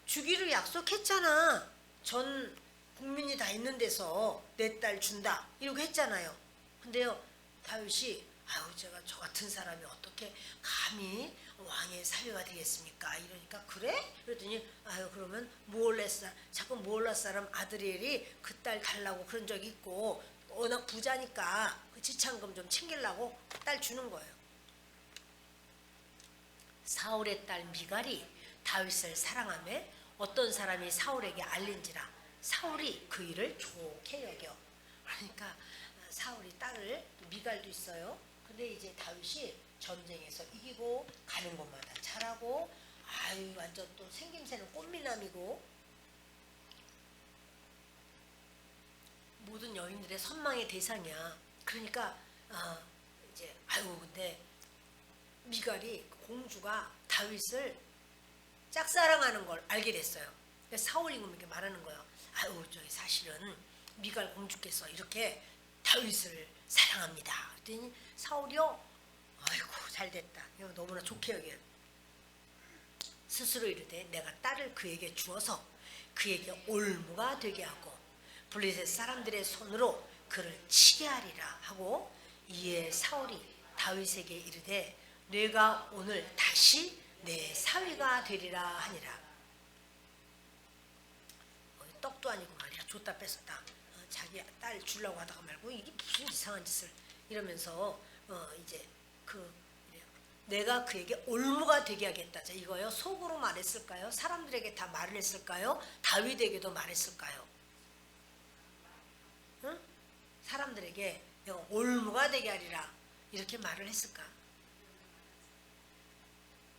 주기로 약속했잖아. 전 국민이 다 있는 데서 내 딸 준다 이렇게 했잖아요. 근데요 다윗이 제가 저 같은 사람이 어떻게 감히 왕의 사위가 되겠습니까? 이러니까 그래? 그랬더니 그러면 자꾸 무올라 사람 아드리엘이 그 딸 달라고 그런 적이 있고 워낙 부자니까 그 지참금 좀 챙기려고 딸 주는 거예요. 사울의 딸 미갈이 다윗을 사랑하며 어떤 사람이 사울에게 알린지라 사울이 그 일을 좋게 여겨. 그러니까 사울이 딸을 미갈도 있어요. 근데 이제 다윗이 전쟁에서 이기고 가는 곳마다 잘하고 아유 완전 또 생김새는 꽃미남이고 모든 여인들의 선망의 대상이야. 그러니까 이제 아유 근데 미갈이 공주가 다윗을 짝사랑하는 걸 알게 됐어요. 그래서 사울 임금에게 말하는 거예요. 아유 저기 사실은 미갈 공주께서 이렇게 다윗을 사랑합니다. 그랬더니 사울이요 아이고 잘됐다. 이거 너무나 좋게 여겨요. 스스로 이르되 내가 딸을 그에게 주어서 그에게 올무가 되게 하고 블레셋 사람들의 손으로 그를 치게 하리라 하고 이에 사울이 다윗에게 이르되 내가 오늘 다시 내 사위가 되리라 하니라. 떡도 아니고 말이야 줬다 뺐었다. 자기 딸 주려고 하다가 말고 이게 무슨 이상한 짓을 이러면서 이제 내가 그에게 올무가 되게 하겠다. 자 이거요 속으로 말했을까요? 사람들에게 다 말을 했을까요? 다윗에게도 말했을까요? 응? 사람들에게 내가 올무가 되게 하리라 이렇게 말을 했을까?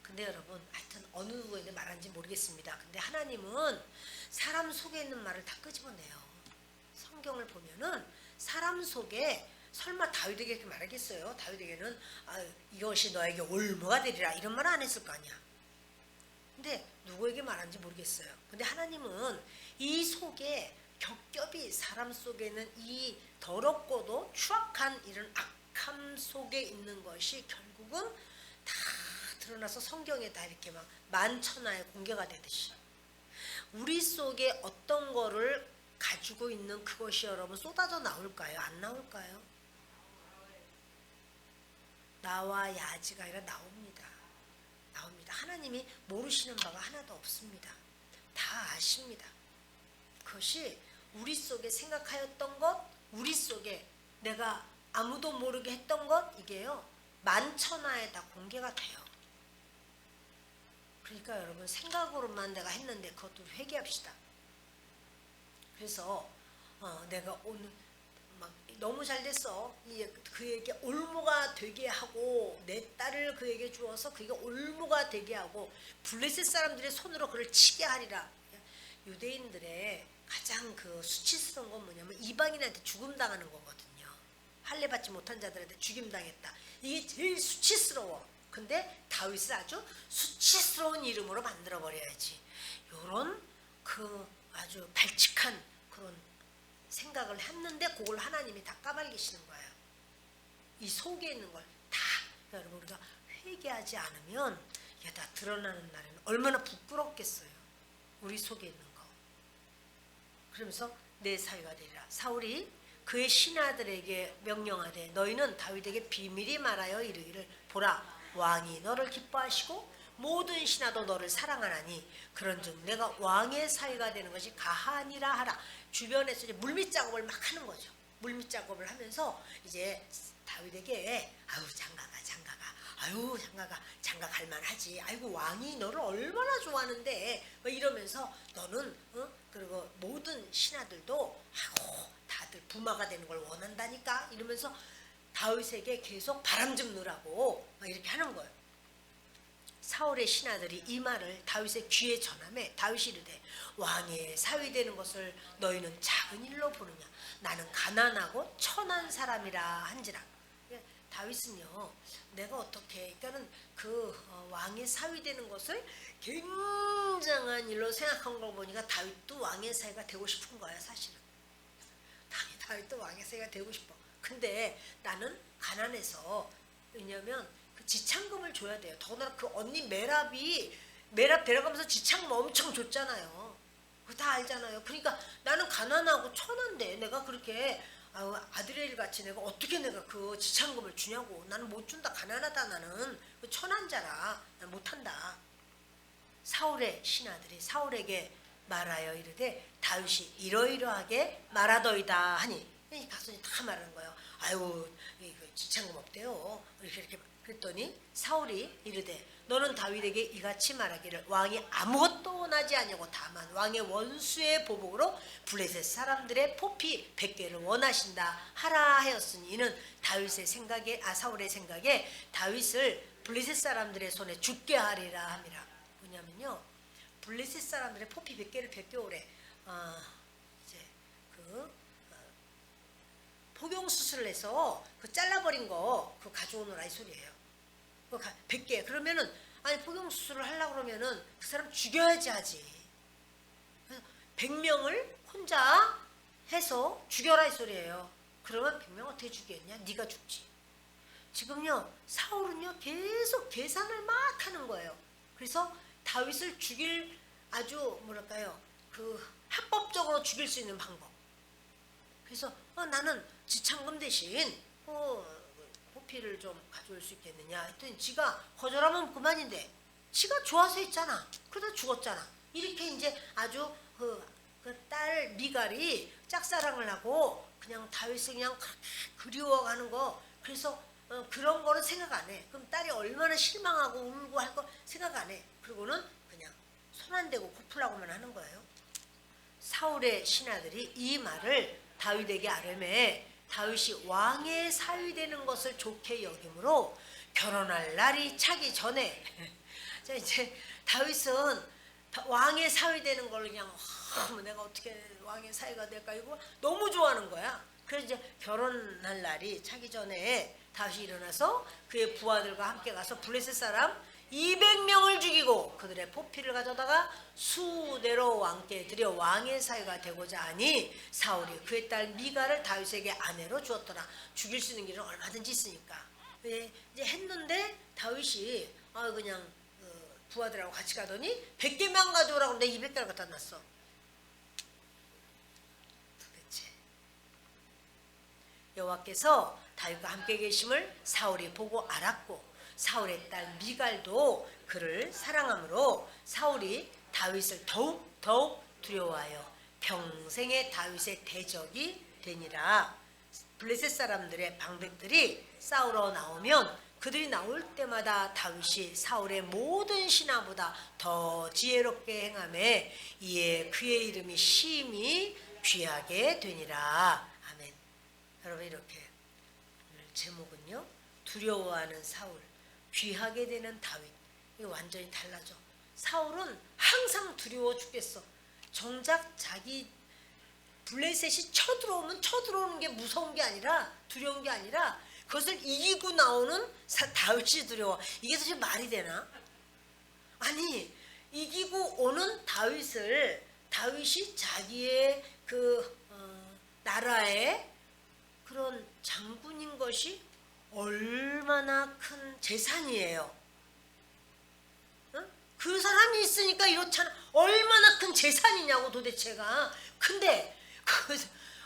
근데 여러분 하여튼 어느 누구에게 말하는지 모르겠습니다. 근데 하나님은 사람 속에 있는 말을 다 끄집어내요. 성경을 보면은 사람 속에 설마 다윗에게 이렇게 말하겠어요? 다윗에게는 이것이 너에게 올무가 되리라 이런 말 안 했을 거 아니야. 근데 누구에게 말하는지 모르겠어요. 근데 하나님은 이 속에 겹겹이 사람 속에는 이 더럽고도 추악한 이런 악함 속에 있는 것이 결국은 다 드러나서 성경에 다 이렇게 막 만천하에 공개가 되듯이 우리 속에 어떤 거를 가지고 있는 그것이 여러분 쏟아져 나올까요? 안 나올까요? 나와 야지가 아니라 나옵니다. 나옵니다. 하나님이 모르시는 바가 하나도 없습니다. 다 아십니다. 그것이 우리 속에 생각하였던 것, 우리 속에 내가 아무도 모르게 했던 것 이게요 만천하에 다 공개가 돼요. 그러니까 여러분 생각으로만 내가 했는데 그것도 회개합시다. 그래서 내가 오늘 막 너무 잘 됐어. 그에게 올무가 되게 하고 내 딸을 그에게 주어서 그에게 올무가 되게 하고 블레셋 사람들의 손으로 그를 치게 하리라. 유대인들의 가장 그 수치스러운 건 뭐냐면 이방인한테 죽음 당하는 거거든요. 할례 받지 못한 자들한테 죽임 당했다. 이게 제일 수치스러워. 근데 다윗을 아주 수치스러운 이름으로 만들어 버려야지. 요런 그 아주 발칙한 그런 생각을 했는데 그걸 하나님이 다 까발리시는 거예요. 이 속에 있는 걸 다 여러분 우리가 회개하지 않으면 이게 다 드러나는 날에는 얼마나 부끄럽겠어요. 우리 속에 있는 거. 그러면서 내 사위가 되리라. 사울이 그의 신하들에게 명령하되 너희는 다윗에게 비밀히 말하여 이르기를 보라 왕이 너를 기뻐하시고 모든 신하도 너를 사랑하나니 그런즉 내가 왕의 사위가 되는 것이 가하니라 하라. 주변에서 이제 물밑 작업을 막 하는 거죠. 물밑 작업을 하면서 이제 다윗에게 아유 장가가 갈만하지. 아이고 왕이 너를 얼마나 좋아하는데 뭐 이러면서 너는 그리고 모든 신하들도 아이고 다들 부마가 되는 걸 원한다니까 이러면서 다윗에게 계속 바람 좀 넣으라고 막 이렇게 하는 거예요. 사울의 신하들이 이 말을 다윗의 귀에 전하매 다윗이 이르되 왕의 사위 되는 것을 너희는 작은 일로 보느냐 나는 가난하고 천한 사람이라 한지라. 다윗은요 내가 어떻게 그러니까는 그 왕의 사위 되는 것을 굉장한 일로 생각한 걸 보니까 다윗도 왕의 사위가 되고 싶은 거야 사실은. 다윗도 왕의 사위가 되고 싶어. 근데 나는 가난해서 왜냐면 그 지창금을 줘야 돼요. 더구나 그 언니 메랍 데려가면서 지창금 엄청 줬잖아요. 그거 다 알잖아요. 그러니까 나는 가난하고 천한데 내가 그렇게 아드레일 같이 내가 어떻게 내가 그 지창금을 주냐고. 나는 못 준다. 가난하다. 나는 천한 자라. 난 못한다. 사울의 신하들이 사울에게 말하여 이르되 다윗이 이러이러하게 말하더이다 하니 이 가수이 다 말하는 거예요. 아유 이거 지창금 없대요. 이렇게 그랬더니 사울이 이르되 너는 다윗에게 이같이 말하기를 왕이 아무것도 원하지 아니하고 다만 왕의 원수의 보복으로 블레셋 사람들의 포피 100개를 원하신다 하라 하였으니 이는 다윗의 생각에 사울의 생각에 다윗을 블레셋 사람들의 손에 죽게 하리라 함이라. 뭐냐면요, 블레셋 사람들의 포피 100개를 베껴오래. 이제 그 포경 수술을 해서 그 잘라버린 거 그거 가져오느라 이 소리예요. 100개. 그러면은 아니 포경 수술을 하려고 그러면은 그 사람 죽여야지 하지. 그래서 100명을 혼자 해서 죽여라 이 소리예요. 그러면 100명 어떻게 죽이겠냐? 네가 죽지. 지금요 사울은요 계속 계산을 막 하는 거예요. 그래서 다윗을 죽일 아주 뭐랄까요 그 합법적으로 죽일 수 있는 방법. 그래서 나는 지창금 대신 포피를 좀 가져올 수 있겠느냐 했더니 지가 거절하면 그만인데 지가 좋아서 했잖아. 그러다 죽었잖아. 이렇게 이제 아주 그 딸 미갈이 짝사랑을 하고 그냥 다윗을 그냥 그리워가는 거. 그래서 그런 거는 생각 안 해. 그럼 딸이 얼마나 실망하고 울고 할 거 생각 안 해. 그리고는 그냥 손 안 대고 고플라고만 하는 거예요. 사울의 신하들이 이 말을 다윗에게 아뢰매 다윗이 왕의 사위 되는 것을 좋게 여김으로 결혼할 날이 차기 전에 자 이제 다윗은 왕의 사위 되는 걸 그냥 내가 어떻게 왕의 사위가 될까 이거 너무 좋아하는 거야. 그래서 이제 결혼할 날이 차기 전에 다윗이 일어나서 그의 부하들과 함께 가서 블레셋 사람 200명을 죽이고 그들의 포피를 가져다가 수대로 왕께 드려 왕의 사위가 되고자 하니 사울이 그의 딸 미갈을 다윗에게 아내로 주었더라. 죽일 수 있는 길은 얼마든지 있으니까. 이제 했는데 다윗이 그냥 부하들하고 같이 가더니 100개만 가져오라고 근데 200개를 갖다 놨어. 도대체 여호와께서 다윗과 함께 계심을 사울이 보고 알았고 사울의 딸 미갈도 그를 사랑하므로 사울이 다윗을 더욱 두려워하여 평생의 다윗의 대적이 되니라. 블레셋 사람들의 방백들이 싸우러 나오면 그들이 나올 때마다 다윗이 사울의 모든 신하보다 더 지혜롭게 행하매 이에 그의 이름이 심히 귀하게 되니라. 아멘. 여러분 이렇게 오늘 제목은요 두려워하는 사울 귀하게 되는 다윗. 이거 완전히 달라져. 사울은 항상 두려워 죽겠어. 정작 자기 블레셋이 쳐들어오면 쳐들어오는 게 무서운 게 아니라 두려운 게 아니라 그것을 이기고 나오는 다윗이 두려워. 이게 도대체 말이 되나? 아니 이기고 오는 다윗이 자기의 그 나라의 그런 장군인 것이 얼마나 큰 재산이에요. 그 사람이 있으니까 이렇잖아. 얼마나 큰 재산이냐고 도대체가. 근데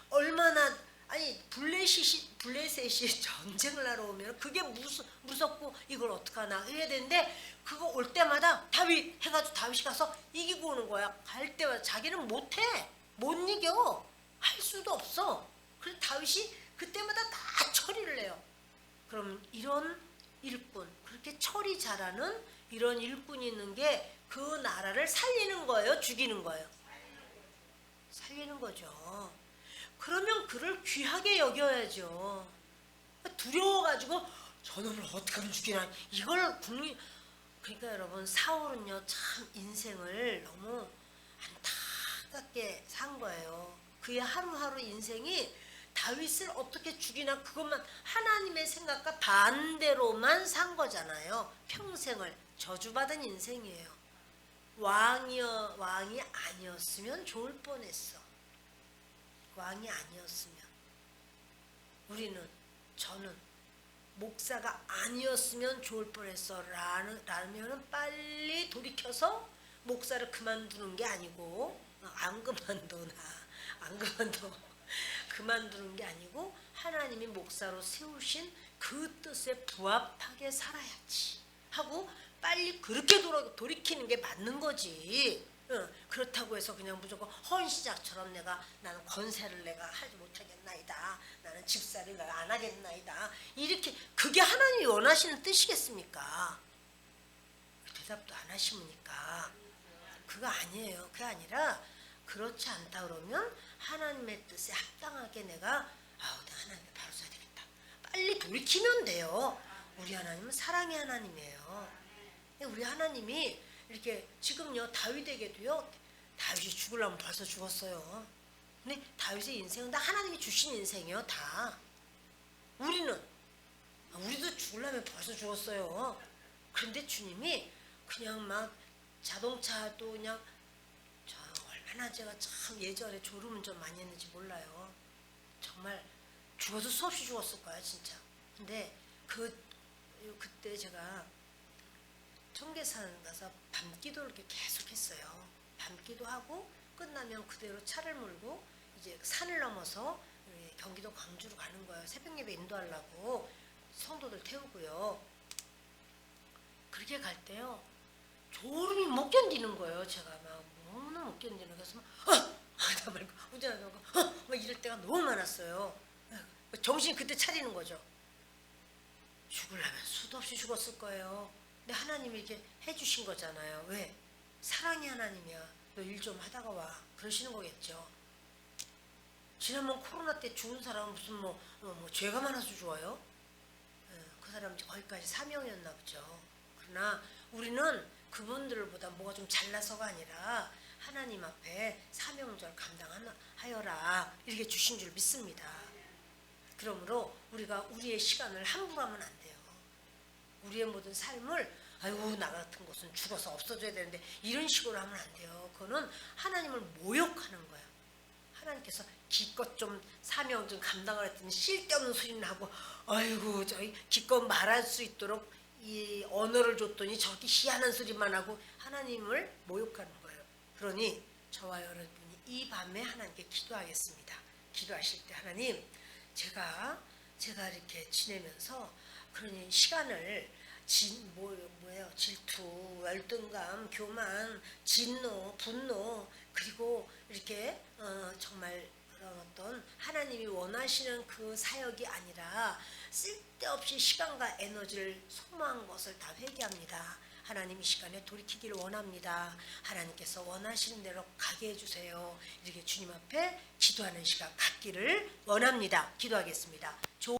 얼마나 아니 블레셋이 전쟁을 하러 오면 그게 무섭고 이걸 어떡하나 해야 되는데 그거 올 때마다 다윗 해가지고 다윗이 가서 이기고 오는 거야. 갈 때마다 자기는 못해. 못 이겨. 할 수도 없어. 그래서 다윗이 그때마다 다 처리를 해요. 그럼 이런 일꾼, 그렇게 처리 잘하는 이런 일꾼이 있는 게 그 나라를 살리는 거예요? 죽이는 거예요? 살리는 거죠. 그러면 그를 귀하게 여겨야죠. 두려워가지고 저놈을 어떻게 하면 죽이나 이걸 그러니까 여러분 사울은요 참 인생을 너무 안타깝게 산 거예요. 그의 하루하루 인생이 다윗을 어떻게 죽이나 그것만 하나님의 생각과 반대로만 산 거잖아요. 평생을 저주받은 인생이에요. 왕이 아니었으면 좋을 뻔했어. 왕이 아니었으면 저는 목사가 아니었으면 좋을 뻔했어 라면은 빨리 돌이켜서 목사를 그만두는 게 아니고 안 그만두는 게 아니고 하나님이 목사로 세우신 그 뜻에 부합하게 살아야지 하고 빨리 그렇게 돌이키는 게 맞는 거지. 그렇다고 해서 그냥 무조건 헌시자처럼 나는 권세를 내가 하지 못하겠나이다. 나는 집살이를 안 하겠나이다. 이렇게 그게 하나님이 원하시는 뜻이겠습니까? 대답도 안 하시니까 그거 아니에요. 그게 아니라 그렇지 않다 그러면 하나님의 뜻에 합당하게 내가 하나님께 바로 써야 되겠다. 빨리 돌이키면 돼요. 우리 하나님은 사랑의 하나님이에요. 우리 하나님이 이렇게 지금요 다윗에게도요 다윗이 죽으려면 벌써 죽었어요. 근데 다윗의 인생은 다 하나님이 주신 인생이에요. 다. 우리도 죽으려면 벌써 죽었어요. 그런데 주님이 그냥 막 자동차도 그냥 얼마나 제가 참 예전에 졸음운전 많이 했는지 몰라요. 정말 죽어도 수없이 죽었을 거야 진짜. 근데 그때 제가 청계산 가서 밤기도를 이렇게 계속 했어요. 밤기도 하고 끝나면 그대로 차를 몰고 이제 산을 넘어서 경기도 광주로 가는 거예요. 새벽 예배 인도하려고 성도들 태우고요. 그렇게 갈 때요 졸음이 못 견디는 거예요. 제가 막 너무나 못 견디는 거여서 하다 말고 운전하다 말고 막 이럴 때가 너무 많았어요. 정신이 그때 차리는 거죠. 죽으려면 수도 없이 죽었을 거예요. 근데 하나님이 이렇게 해주신 거잖아요. 왜? 사랑의 하나님이야. 너 일 좀 하다가 와. 그러시는 거겠죠. 지난번 코로나 때 죽은 사람은 무슨 뭐 죄가 많아서 죽어요? 그 사람은 거기까지 사명이었나 보죠. 그러나 우리는 그분들보다 뭐가 좀 잘나서가 아니라 하나님 앞에 사명절 감당하여라 이렇게 주신 줄 믿습니다. 그러므로 우리가 우리의 시간을 함부로 하면 안 돼요. 우리의 모든 삶을 나 같은 것은 죽어서 없어져야 되는데 이런 식으로 하면 안 돼요. 그거는 하나님을 모욕하는 거예요. 하나님께서 기껏 좀 사명 좀 감당을 했더니 쓸데없는 소리는 하고 저희 기껏 말할 수 있도록 이 언어를 줬더니 저렇게 희한한 소리만 하고 하나님을 모욕하는 거예요. 그러니 저와 여러분이 이 밤에 하나님께 기도하겠습니다. 기도하실 때 하나님 제가 이렇게 지내면서 그러니 시간을 질투, 열등감, 교만, 진노, 분노 그리고 이렇게 정말 그런 어떤 하나님이 원하시는 그 사역이 아니라 쓸데없이 시간과 에너지를 소모한 것을 다 회개합니다. 하나님 이 시간에 돌이키기를 원합니다. 하나님께서 원하시는 대로 가게 해주세요. 이렇게 주님 앞에 기도하는 시간 갖기를 원합니다. 기도하겠습니다.